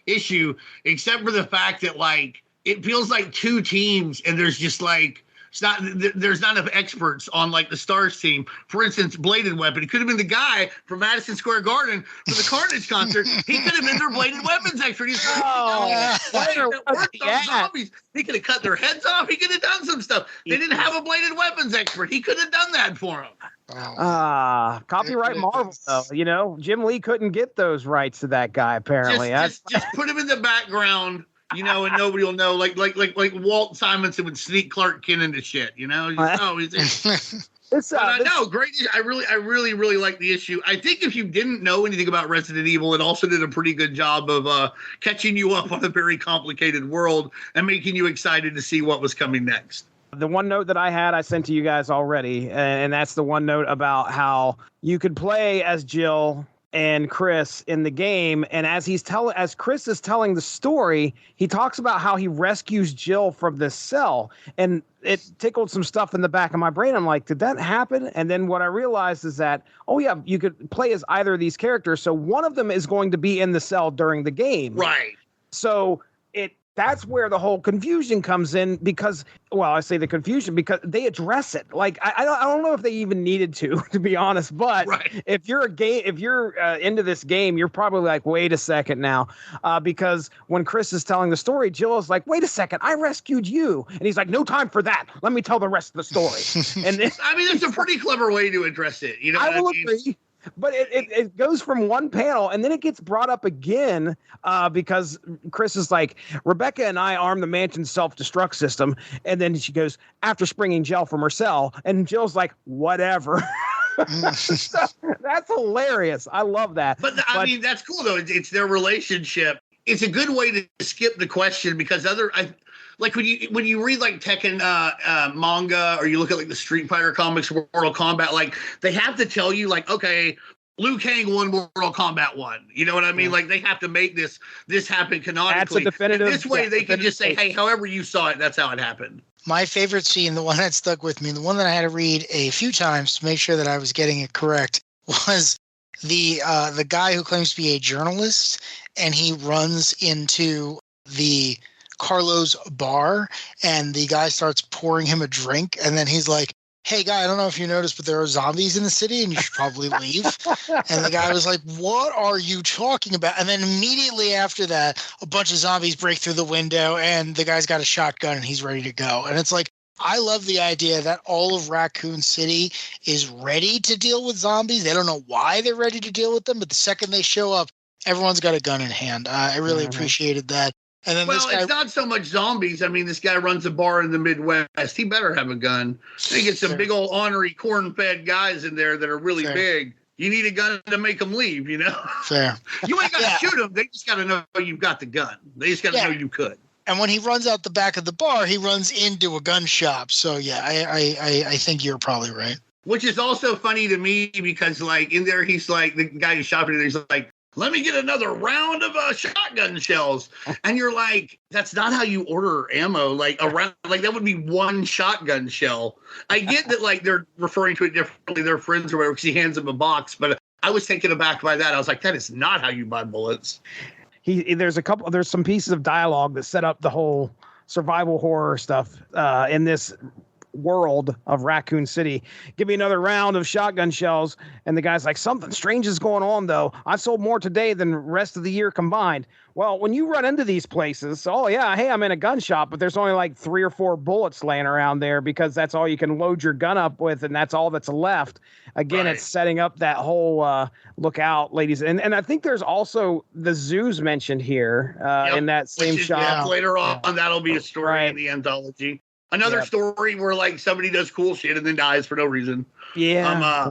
issue, except for the fact that like, it feels like two teams and there's just like, there's not enough experts on like the Stars team. For instance, Bladed Weapon. It could have been the guy from Madison Square Garden for the Carnage concert. He could have been their Bladed Weapons expert. He's zombies. He could have cut their heads off. He could have done some stuff. They didn't have a Bladed Weapons expert. He could have done that for him. Copyright Marvel, though. Jim Lee couldn't get those rights to that guy, apparently. Just put him in the background. And nobody will know, like Walt Simonson would sneak Clark Kent into shit, he's no, great. I really like the issue. I think if you didn't know anything about Resident Evil, it also did a pretty good job of catching you up on a very complicated world and making you excited to see what was coming next. The one note that I had, I sent to you guys already, and that's the one note about how you could play as Jill and Chris in the game, and as Chris is telling the story, he talks about how he rescues Jill from this cell, and it tickled some stuff in the back of my brain. I'm like, did that happen? And then what I realized is that, oh yeah, you could play as either of these characters, so one of them is going to be in the cell during the game, right? So that's where the whole confusion comes in because, well, I say the confusion because they address it. Like, I don't know if they even needed to be honest, but right. if you're into this game, you're probably like, wait a second now, because when Chris is telling the story, Jill is like, wait a second, I rescued you. And he's like, no time for that. Let me tell the rest of the story. And it's a pretty clever way to address it. I will agree. But it goes from one panel and then it gets brought up again because Chris is like, Rebecca and I armed the mansion's self-destruct system. And then she goes, after springing Jill from her cell. And Jill's like, whatever. So, that's hilarious. I love that. But that's cool, though. It's their relationship. It's a good way to skip the question because like when you read like Tekken manga or you look at like the Street Fighter comics, Mortal Kombat, like they have to tell you like, okay, Liu Kang won Mortal Kombat 1. You know what I mean? Yeah. Like they have to make this happen canonically. That's a definitive. This way they can just say, hey, however you saw it, that's how it happened. My favorite scene, the one that stuck with me, the one that I had to read a few times to make sure that I was getting it correct, was the guy who claims to be a journalist, and he runs into the Carlo's bar and the guy starts pouring him a drink, and then he's like, hey guy, I don't know if you noticed, but there are zombies in the city and you should probably leave. And the guy was like, what are you talking about? And then immediately after that, a bunch of zombies break through the window and the guy's got a shotgun and he's ready to go. And it's like, I love the idea that all of Raccoon City is ready to deal with zombies. They don't know why they're ready to deal with them, but the second they show up, everyone's got a gun in hand. I really appreciated that. And then it's not so much zombies. I mean, this guy runs a bar in the Midwest. He better have a gun. They get some big old ornery corn-fed guys in there that are really big. You need a gun to make them leave, Fair. You ain't got to shoot them. They just got to know you've got the gun. They just got to know you could. And when he runs out the back of the bar, he runs into a gun shop. So, yeah, I think you're probably right. Which is also funny to me because, like, in there, he's like, the guy who's shopping there, he's like, let me get another round of shotgun shells. And you're like, that's not how you order ammo. Like that would be one shotgun shell. I get that like they're referring to it differently. They're friends or whatever because he hands them a box. But I was taken aback by that. I was like, that is not how you buy bullets. There's some pieces of dialogue that set up the whole survival horror stuff in this world of Raccoon City. Give me another round of shotgun shells. And the guy's like, something strange is going on, though. I sold more today than the rest of the year combined. Well, when you run into these places, oh, yeah, hey, I'm in a gun shop, but there's only like 3 or 4 bullets laying around there because that's all you can load your gun up with, and that's all that's left. Again, It's setting up that whole look out, ladies. And I think there's also the zoos mentioned here in that same shop. Yeah, later on, that'll be a story in the anthology. Another story where like somebody does cool shit and then dies for no reason. Yeah.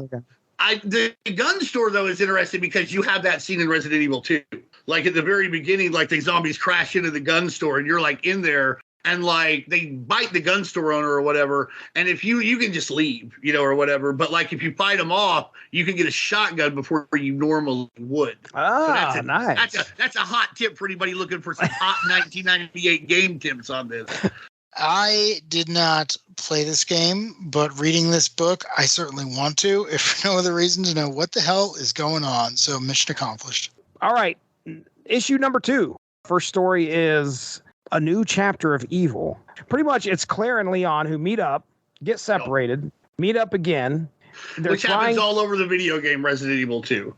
The gun store, though, is interesting because you have that scene in Resident Evil 2. Like at the very beginning, like the zombies crash into the gun store and you're like in there and like they bite the gun store owner or whatever. And if you can just leave, or whatever. But like if you fight them off, you can get a shotgun before you normally would. Oh, so nice. That's a hot tip for anybody looking for some hot 1998 game tips on this. I did not play this game, but reading this book, I certainly want to, if for no other reason, to know what the hell is going on. So mission accomplished. All right. Issue number 2. First story is a new chapter of evil. Pretty much it's Claire and Leon who meet up, get separated, meet up again. Which happens all over the video game Resident Evil 2.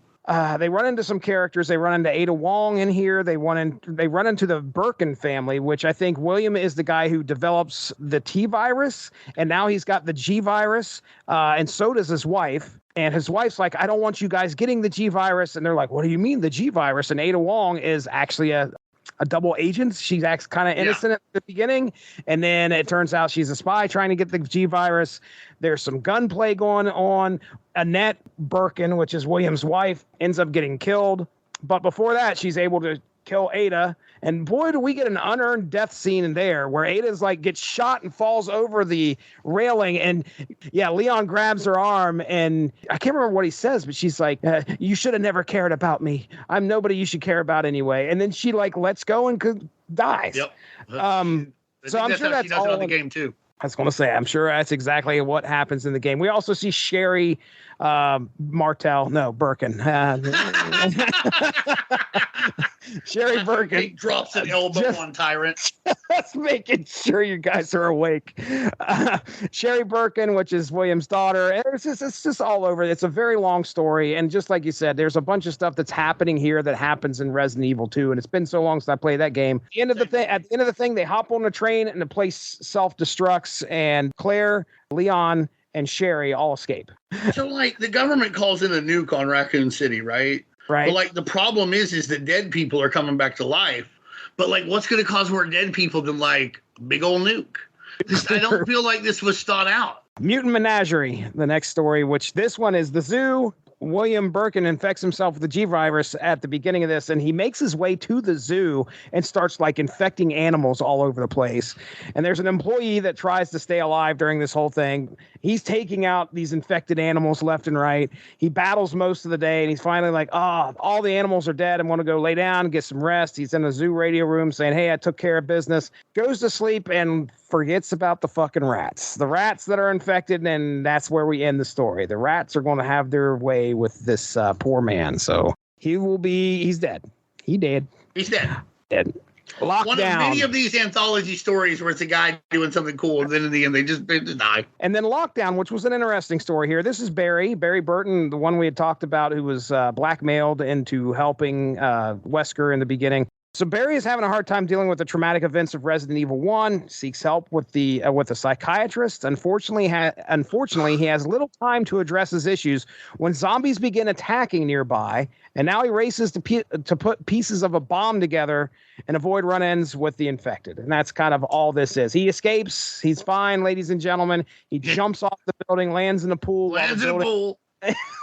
They run into some characters. They run into Ada Wong in here. They run into the Birkin family, which I think William is the guy who develops the T virus, and now he's got the G virus, and so does his wife. And his wife's like, I don't want you guys getting the G virus. And they're like, what do you mean the G virus? And Ada Wong is actually a double agent. She acts kind of innocent at the beginning, and then it turns out she's a spy trying to get the G virus. There's some gunplay going on. Annette Birkin, which is William's wife, ends up getting killed. But before that, she's able to kill Ada. And boy, do we get an unearned death scene in there where Ada's like gets shot and falls over the railing. And Leon grabs her arm and I can't remember what he says, but she's like, you should have never cared about me. I'm nobody you should care about anyway. And then she like lets go and dies. Yep. So I'm sure that's all in the game too. I was going to say, I'm sure that's exactly what happens in the game. We also see Sherry Birkin. Sherry Birkin. He drops an elbow on Tyrant. Just making sure you guys are awake. Sherry Birkin, which is William's daughter. It's just all over. It's a very long story. And just like you said, there's a bunch of stuff that's happening here that happens in Resident Evil 2. And it's been so long since I played that game. At the end of the thing, they hop on a train and the place self-destructs. And Claire, Leon, and Sherry all escape. So, like, the government calls in a nuke on Raccoon City, right? Right. But, like, the problem is that dead people are coming back to life. But, like, what's going to cause more dead people than, like, big old nuke? I don't feel like this was thought out. Mutant Menagerie, the next story, which this one is the zoo. William Birkin infects himself with the G virus at the beginning of this, and he makes his way to the zoo and starts like infecting animals all over the place. And there's an employee that tries to stay alive during this whole thing. He's taking out these infected animals left and right. He battles most of the day, and he's finally like, all the animals are dead. I'm going to go lay down, get some rest. He's in the zoo radio room saying, hey, I took care of business. Goes to sleep and forgets about the fucking rats. The rats that are infected, and that's where we end the story. The rats are going to have their way with this poor man. So he's dead. He's dead. Dead. Lockdown. One of many of these anthology stories where it's a guy doing something cool, and then in the end they just die. And then Lockdown, which was an interesting story here. This is Barry Burton, the one we had talked about, who was blackmailed into helping Wesker in the beginning. So Barry is having a hard time dealing with the traumatic events of Resident Evil 1, seeks help with a psychiatrist. Unfortunately, he has little time to address his issues when zombies begin attacking nearby, and now he races to put pieces of a bomb together and avoid run-ins with the infected. And that's kind of all this is. He escapes. He's fine, ladies and gentlemen. He jumps off the building, lands in a pool.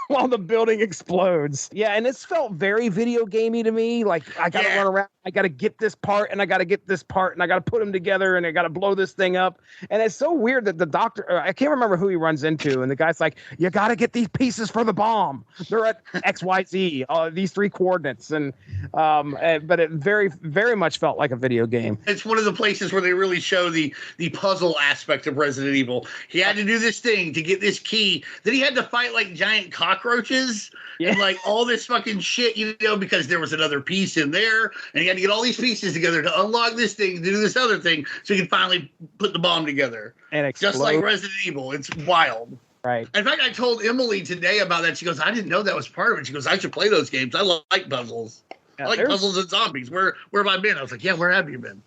While the building explodes. Yeah, and it's felt very video gamey to me. Like, I got to run around. I got to get this part, and I got to get this part, and I got to put them together, and I got to blow this thing up. And it's so weird that the doctor, I can't remember who he runs into, and the guy's like, you got to get these pieces for the bomb. They're at XYZ, these 3 coordinates. And but it very, very much felt like a video game. It's one of the places where they really show the puzzle aspect of Resident Evil. He had to do this thing to get this key. Then he had to fight like giant giant cockroaches and like all this fucking shit, you know, because there was another piece in there and you had to get all these pieces together to unlock this thing, to do this other thing, so you can finally put the bomb together. And explode. Just like Resident Evil. It's wild. Right. In fact, I told Emily today about that. She goes, I didn't know that was part of it. She goes, I should play those games. I like puzzles. I like puzzles and zombies. Where have I been? I was like, yeah, where have you been?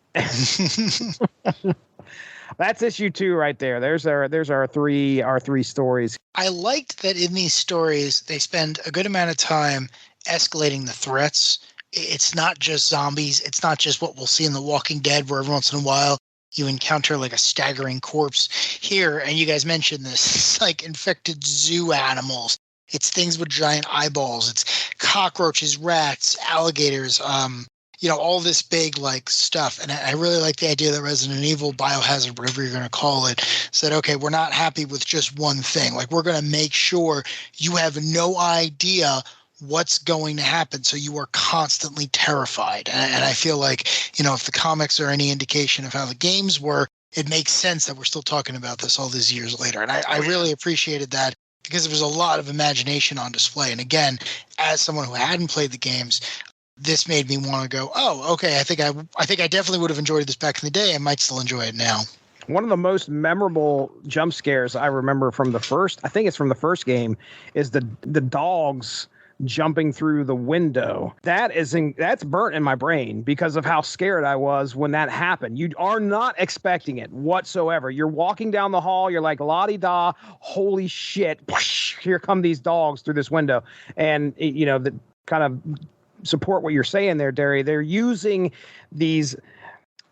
That's issue 2 right there. There's our three stories. I liked that in these stories they spend a good amount of time escalating the threats. It's not just zombies. It's not just what we'll see in The Walking Dead, where every once in a while you encounter like a staggering corpse here. And you guys mentioned this, it's like infected zoo animals. It's things with giant eyeballs. It's cockroaches, rats, alligators, you know, all this big like stuff. And I really like the idea that Resident Evil, Biohazard, whatever you're going to call it, said, okay, we're not happy with just one thing. Like, we're going to make sure you have no idea what's going to happen, so you are constantly terrified. And I feel like, you know, if the comics are any indication of how the games were, it makes sense that we're still talking about this all these years later. And I really appreciated that, because there was a lot of imagination on display. And again, as someone who hadn't played the games, this made me want to go, oh, okay, I think I definitely would have enjoyed this back in the day. I might still enjoy it now. One of the most memorable jump scares I remember from the first game, is the dogs jumping through the window. That's burnt in my brain because of how scared I was when that happened. You are not expecting it whatsoever. You're walking down the hall, you're like, la-di-da, holy shit, whoosh, here come these dogs through this window. And, you know, the kind of support what you're saying there, Darry. They're using these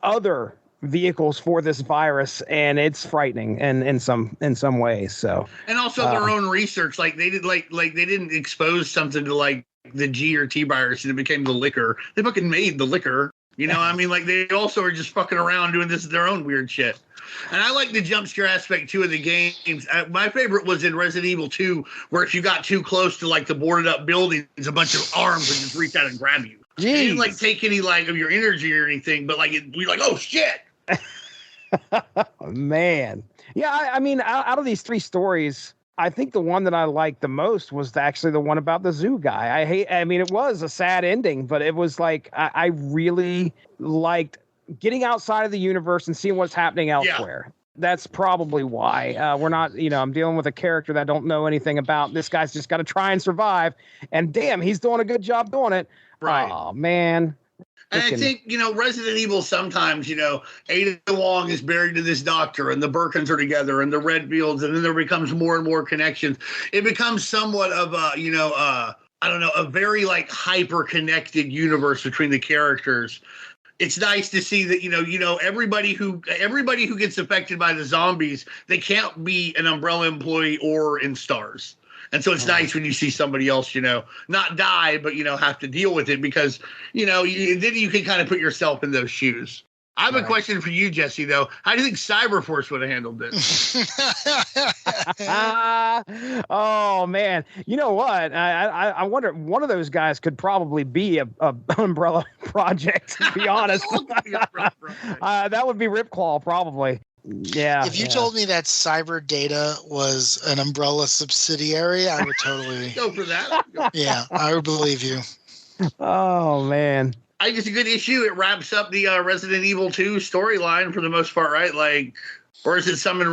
other vehicles for this virus, and it's frightening in some ways. So, and also their own research, like they did, like they didn't expose something to like the G or T virus and it became the liquor. They fucking made the liquor. You know, I mean, like they also are just fucking around doing this their own weird shit. And I like the jump scare aspect too of the games. My favorite was in Resident Evil 2, where if you got too close to like the boarded up buildings, a bunch of arms would just reach out and grab you. It didn't like take any like of your energy or anything, but like we're like, oh shit. Man. Yeah, I mean, out of these 3 stories, I think the one that I liked the most was actually the one about the zoo guy. I mean, it was a sad ending, but it was like, I really liked getting outside of the universe and seeing what's happening elsewhere. Yeah. That's probably why we're not, you know, I'm dealing with a character that I don't know anything about. This guy's just got to try and survive. And damn, he's doing a good job doing it. Right. Oh, man. And I think, you know, Resident Evil sometimes, you know, Ada Wong is married to this doctor and the Birkins are together and the Redfields, and then there becomes more and more connections. It becomes somewhat of a, you know, I don't know, a very like hyper connected universe between the characters. It's nice to see that, you know, everybody who gets affected by the zombies, they can't be an Umbrella employee or in Stars. And so it's nice when you see somebody else, you know, not die, but, you know, have to deal with it because, you know, then you can kind of put yourself in those shoes. I have a question for you, Jesse, though. How do you think Cyberforce would have handled this? Oh, man. You know what? I wonder, one of those guys could probably be a Umbrella project, to be honest. That would be Ripclaw, probably. Yeah. If you told me that Cyber Data was an Umbrella subsidiary, I would totally go for that. Yeah, I would believe you. Oh, man. I think it's a good issue. It wraps up the Resident Evil 2 storyline for the most part, right? Like, or is it Summon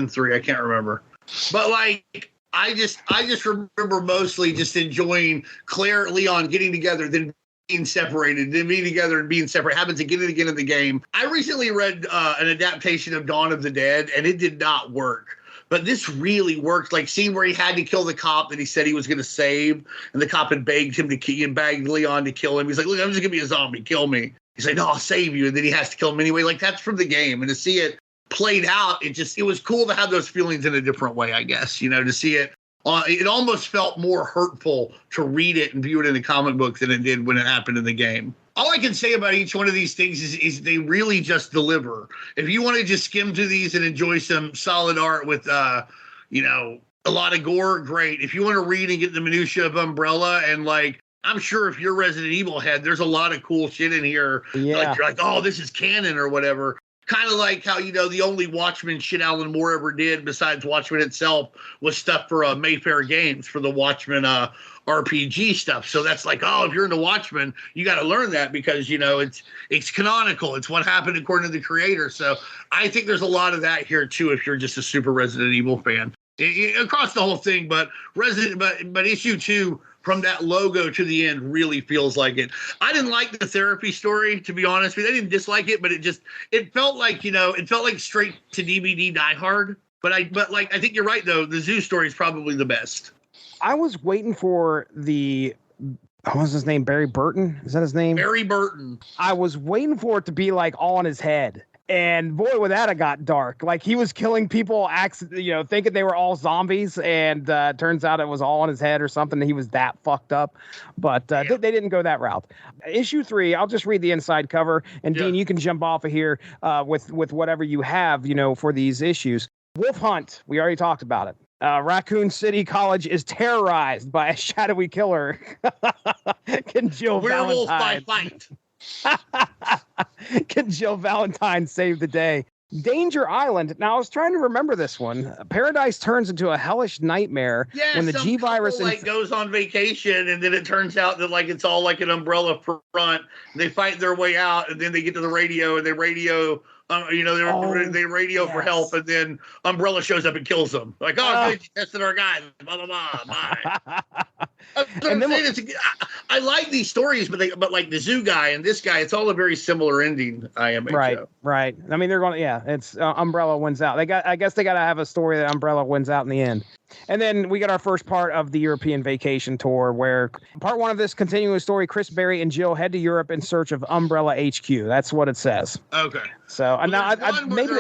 3? I can't remember. But like, I just remember mostly just enjoying Claire and Leon getting together, then being separated, then being together and being separate. It happens again and again in the game. I recently read an adaptation of Dawn of the Dead, and it did not work. But this really worked. Like, scene where he had to kill the cop that he said he was going to save, and the cop had begged him to kill him, begged Leon to kill him. He's like, look, I'm just going to be a zombie. Kill me. He's like, no, I'll save you. And then he has to kill him anyway. Like, that's from the game. And to see it played out, it was cool to have those feelings in a different way, I guess. You know, to see it. It almost felt more hurtful to read it and view it in the comic book than it did when it happened in the game. All I can say about each one of these things is they really just deliver. If you want to just skim through these and enjoy some solid art with, you know, a lot of gore, great. If you want to read and get the minutia of Umbrella, and like, I'm sure if you're Resident Evil head, there's a lot of cool shit in here. Yeah. Like, you're like, oh, this is canon or whatever. kind of like how, the only Watchmen shit Alan Moore ever did besides Watchmen itself was stuff for Mayfair Games for the Watchmen RPG stuff. So that's like, oh, if you're into Watchmen, you got to learn that because, it's canonical. It's what happened according to the creator. So I think there's a lot of that here too if you're just a super Resident Evil fan. Across the whole thing, but issue 2 from that logo to the end really feels like it. I didn't like the therapy story, to be honest with you. I didn't dislike it, but it felt like, it felt like straight to DVD Die Hard. But I think you're right though. The zoo story is probably the best. I was waiting for what was his name? Barry Burton? Is that his name? Barry Burton. I was waiting for it to be like all in his head. And boy, with that, it got dark. Like he was killing people, thinking they were all zombies, and turns out it was all in his head or something. He was that fucked up, but they didn't go that route. Issue 3, I'll just read the inside cover, and Dean, you can jump off of here with whatever you have, for these issues. Wolf Hunt, we already talked about it. Raccoon City College is terrorized by a shadowy killer. Can Jill Werewolf Valentine by fight? Can Jill Valentine save the day? Danger Island. Now I was trying to remember this one. Paradise turns into a hellish nightmare when the G virus goes on vacation, and then it turns out that it's all like an umbrella front. They fight their way out, and then they get to the radio, and they radio. They radio for help, and then Umbrella shows up and kills them. Like, good, you tested our guys. Blah blah blah. Bye. I like these stories, but like the zoo guy and this guy, it's all a very similar ending. Right. I mean, they're going. Yeah, it's Umbrella wins out. I guess they got to have a story that Umbrella wins out in the end. And then we got our first part of the European vacation tour, where part 1 of this continuing story, Chris, Barry, and Jill head to Europe in search of Umbrella HQ. That's what it says. Okay. So now maybe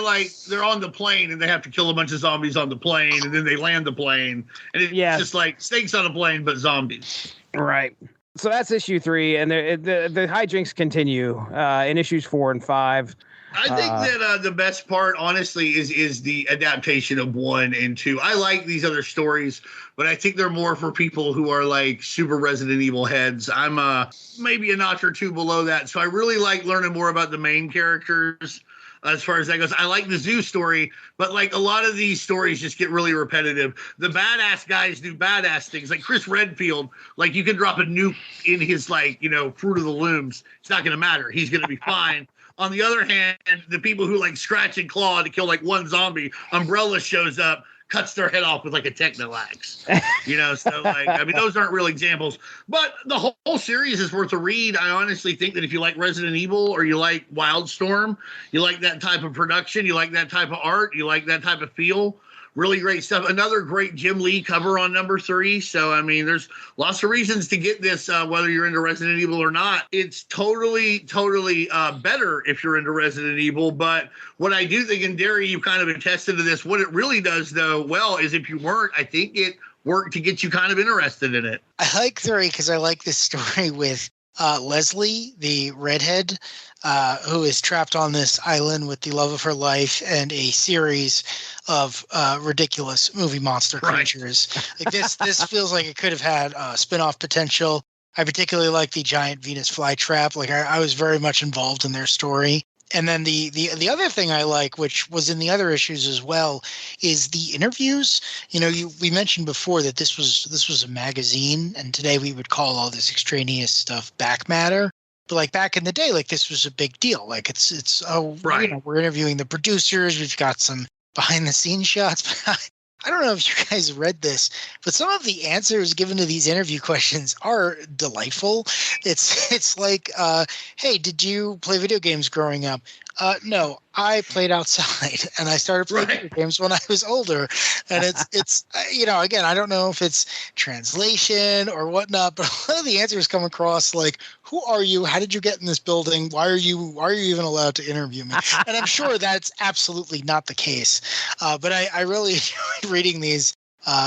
they're on the plane and they have to kill a bunch of zombies on the plane, and then they land the plane, and it's just like snakes on a plane but zombies. Right. So that's issue 3, and the hijinks continue in issues 4 and 5. I think that the best part, honestly, is the adaptation of 1 and 2. I like these other stories, but I think they're more for people who are like super Resident Evil heads. I'm maybe a notch or 2 below that, so I really like learning more about the main characters. As far as that goes, I like the zoo story, but like a lot of these stories just get really repetitive. The badass guys do badass things, like Chris Redfield. Like you can drop a nuke in his Fruit of the Looms. It's not going to matter. He's going to be fine. On the other hand, the people who like scratch and claw to kill like one zombie, Umbrella shows up, cuts their head off with like a techno axe. So those aren't real examples. But the whole series is worth a read. I honestly think that if you like Resident Evil or you like Wildstorm, you like that type of production, you like that type of art, you like that type of feel. Really great stuff. Another great Jim Lee cover on number 3. So, there's lots of reasons to get this, whether you're into Resident Evil or not. It's totally better if you're into Resident Evil. But what I do think, and Darry, you kind of attested to this, what it really does, though, is if you weren't, I think it worked to get you kind of interested in it. I like 3 because I like this story with Leslie, the redhead, who is trapped on this island with the love of her life and a series of ridiculous movie monster creatures. Like this feels like it could have had spin-off potential. I particularly like the giant Venus flytrap. Like I was very much involved in their story. And then the other thing I like, which was in the other issues as well, is the interviews. We mentioned before that this was a magazine, and today we would call all this extraneous stuff back matter. But like back in the day, like this was a big deal. Like we're interviewing the producers. We've got some behind the scenes shots. I don't know if you guys read this, but some of the answers given to these interview questions are delightful. It's like, hey, did you play video games growing up? No, I played outside, and I started playing video games when I was older. And it's again, I don't know if it's translation or whatnot, but a lot of the answers come across like, who are you? How did you get in this building? Why are you even allowed to interview me? And I'm sure that's absolutely not the case. But I really enjoyed reading these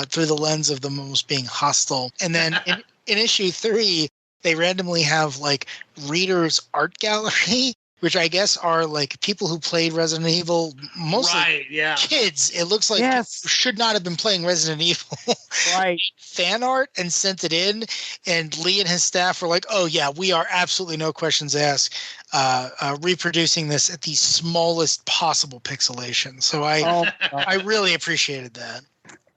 through the lens of them almost being hostile. And then in issue 3, they randomly have like readers art gallery, which I guess are like people who played Resident Evil, mostly kids. It looks like should not have been playing Resident Evil. Right. Fan art and sent it in, and Lee and his staff were like, "Oh yeah, we are absolutely no questions asked, reproducing this at the smallest possible pixelation." So I really appreciated that.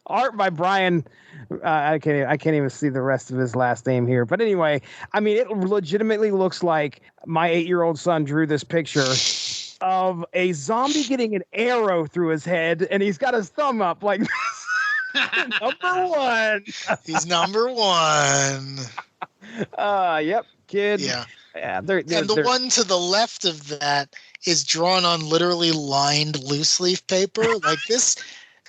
Art by Brian. I can't even see the rest of his last name here. But anyway, I mean, it legitimately looks like my 8-year-old son drew this picture of a zombie getting an arrow through his head, and he's got his thumb up like this. Number one. He's number one. Yep, kid. Yeah. And the one to the left of that is drawn on literally lined loose leaf paper like this.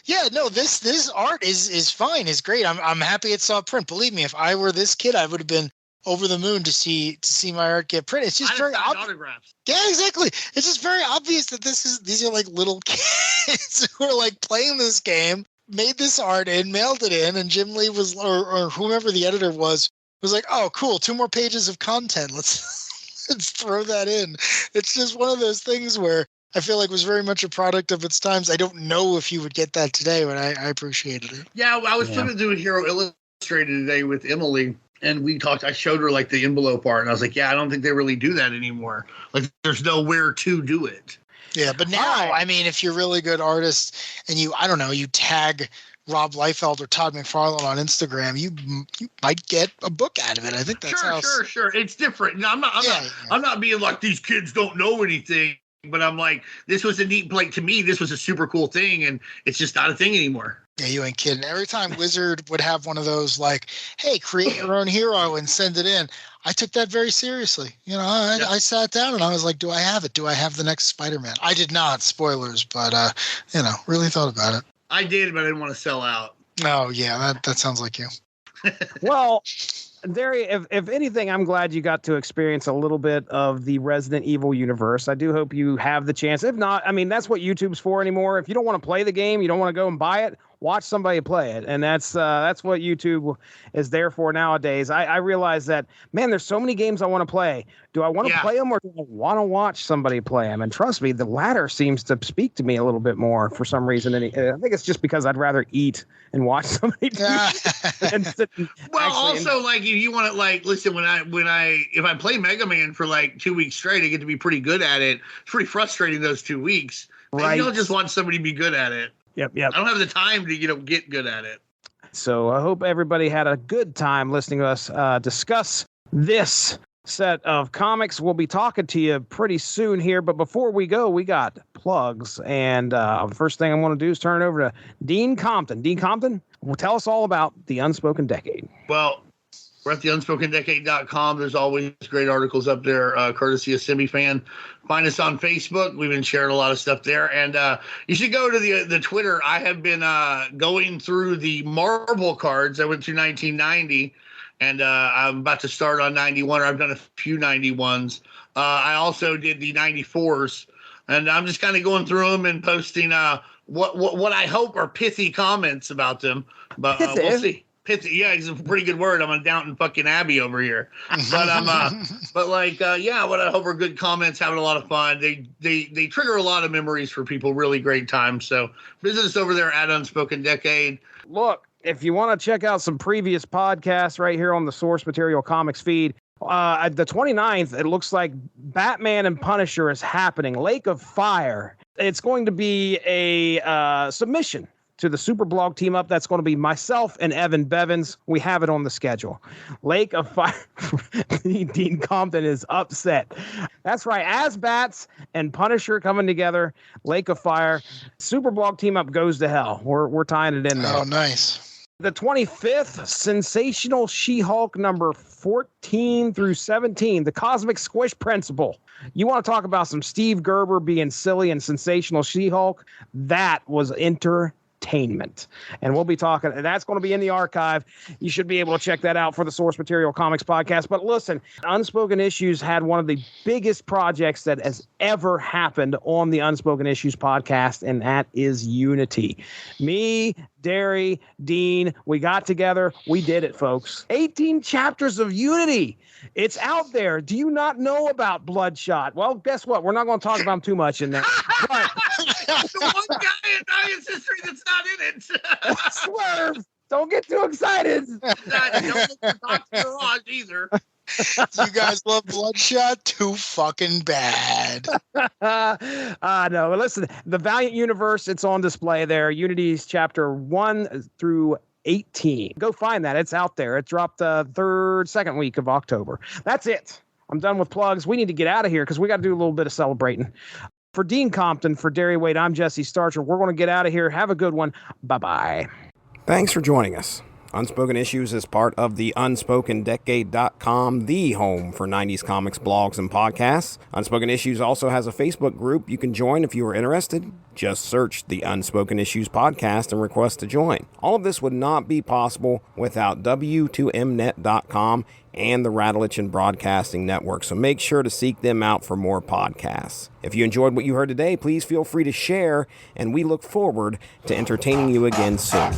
Yeah, no, this art is fine, is great. I'm happy it saw print. Believe me, if I were this kid, I would have been over the moon to see my art get printed. It's just very autographs. Yeah, exactly. It's just very obvious that these are like little kids who are like playing this game, made this art in, mailed it in, and Jim Lee was or whomever the editor was like, "Oh, cool, 2 more pages of content. Let's throw that in." It's just one of those things where I feel like was very much a product of its times. I don't know if you would get that today, but I appreciated it. Yeah, I was flipping through Hero Illustrated today with Emily, and we talked. I showed her like the envelope art, and I was like, "Yeah, I don't think they really do that anymore. Like, there's nowhere to do it." Yeah, but now, I mean, if you're a really good artist and you tag Rob Liefeld or Todd McFarlane on Instagram, you might get a book out of it. I think that's sure. It's different. No, I'm not being like these kids don't know anything. But I'm like, this was a neat, like, to me, this was a super cool thing, and it's just not a thing anymore. Yeah, you ain't kidding. Every time Wizard would have one of those, like, hey, create your own hero and send it in, I took that very seriously. I sat down and I was like, do I have it? Do I have the next Spider-Man? I did not, spoilers, but, really thought about it. I did, but I didn't want to sell out. Oh, yeah, that sounds like you. Well, Darry, if anything, I'm glad you got to experience a little bit of the Resident Evil universe. I do hope you have the chance. If not, I mean, that's what YouTube's for anymore. If you don't want to play the game, you don't want to go and buy it, watch somebody play it. And that's what YouTube is there for nowadays. I realize that, man, there's so many games I want to play. Do I want to play them or do I want to watch somebody play them? And trust me, the latter seems to speak to me a little bit more for some reason. I think it's just because I'd rather eat and watch somebody do it. Well, also, like, if you want to, like, listen, if I play Mega Man for like 2 weeks straight, I get to be pretty good at it. It's pretty frustrating those 2 weeks. Right. You don't just want somebody to be good at it. Yep. I don't have the time to, get good at it. So I hope everybody had a good time listening to us discuss this set of comics. We'll be talking to you pretty soon here, but before we go, we got plugs. And the first thing I want to do is turn it over to Dean Compton. Dean Compton, tell us all about the Unspoken Decade. Well, we're at the UnspokenDecade.com. There's always great articles up there, courtesy of SemiFan. Find us on Facebook. We've been sharing a lot of stuff there. And you should go to the Twitter. I have been going through the Marvel cards. I went through 1990, and I'm about to start on 91, or I've done a few 91s. I also did the 94s, and I'm just kind of going through them and posting what I hope are pithy comments about them. But we'll see. Pithy, yeah, it's a pretty good word. I'm on Downton fucking Abbey over here, but what I hope are good comments, having a lot of fun. They trigger a lot of memories for people. Really great time. So visit us over there at Unspoken Decade. Look, if you want to check out some previous podcasts right here on the Source Material Comics feed, the 29th, it looks like Batman and Punisher is happening. Lake of Fire. It's going to be a submission to the Super Blog team up. That's going to be myself and Evan Bevins. We have it on the schedule. Lake of Fire. Dean Compton is upset. That's right. As-Bats and Punisher coming together. Lake of Fire. Super Blog team up goes to hell. We're tying it in there. Oh, nice. The 25th, Sensational She-Hulk number 14 through 17, the Cosmic Squish Principle. You want to talk about some Steve Gerber being silly and Sensational She-Hulk? That was entertaining. entertainment. And we'll be talking, and that's going to be in the archive. You should be able to check that out for the Source Material Comics podcast. But listen, Unspoken Issues had one of the biggest projects that has ever happened on the Unspoken Issues podcast, and that is Unity. Me, Darry, Dean, we got together. We did it, folks. 18 chapters of Unity. It's out there. Do you not know about Bloodshot? Well, guess what? We're not going to talk about him too much in there. But the one guy in Giants history that's not in it. Swerve. Don't get too excited. Don't look for Dr. Garage either. You guys love Bloodshot too fucking bad. No, listen, the Valiant universe, it's on display there. Unity's chapter 1 through 18. Go find that. It's out there. It dropped the second week of October. That's it. I'm done with plugs. We need to get out of here because we got to do a little bit of celebrating. For Dean Compton, for Darry Wade, I'm Jesse Starcher. We're going to get out of here. Have a good one. Bye-bye. Thanks for joining us. Unspoken Issues is part of the UnspokenDecade.com, the home for 90s comics, blogs, and podcasts. Unspoken Issues also has a Facebook group you can join if you are interested. Just search the Unspoken Issues podcast and request to join. All of this would not be possible without W2Mnet.com and the Rattlechin Broadcasting Network, so make sure to seek them out for more podcasts. If you enjoyed what you heard today, please feel free to share, and we look forward to entertaining you again soon.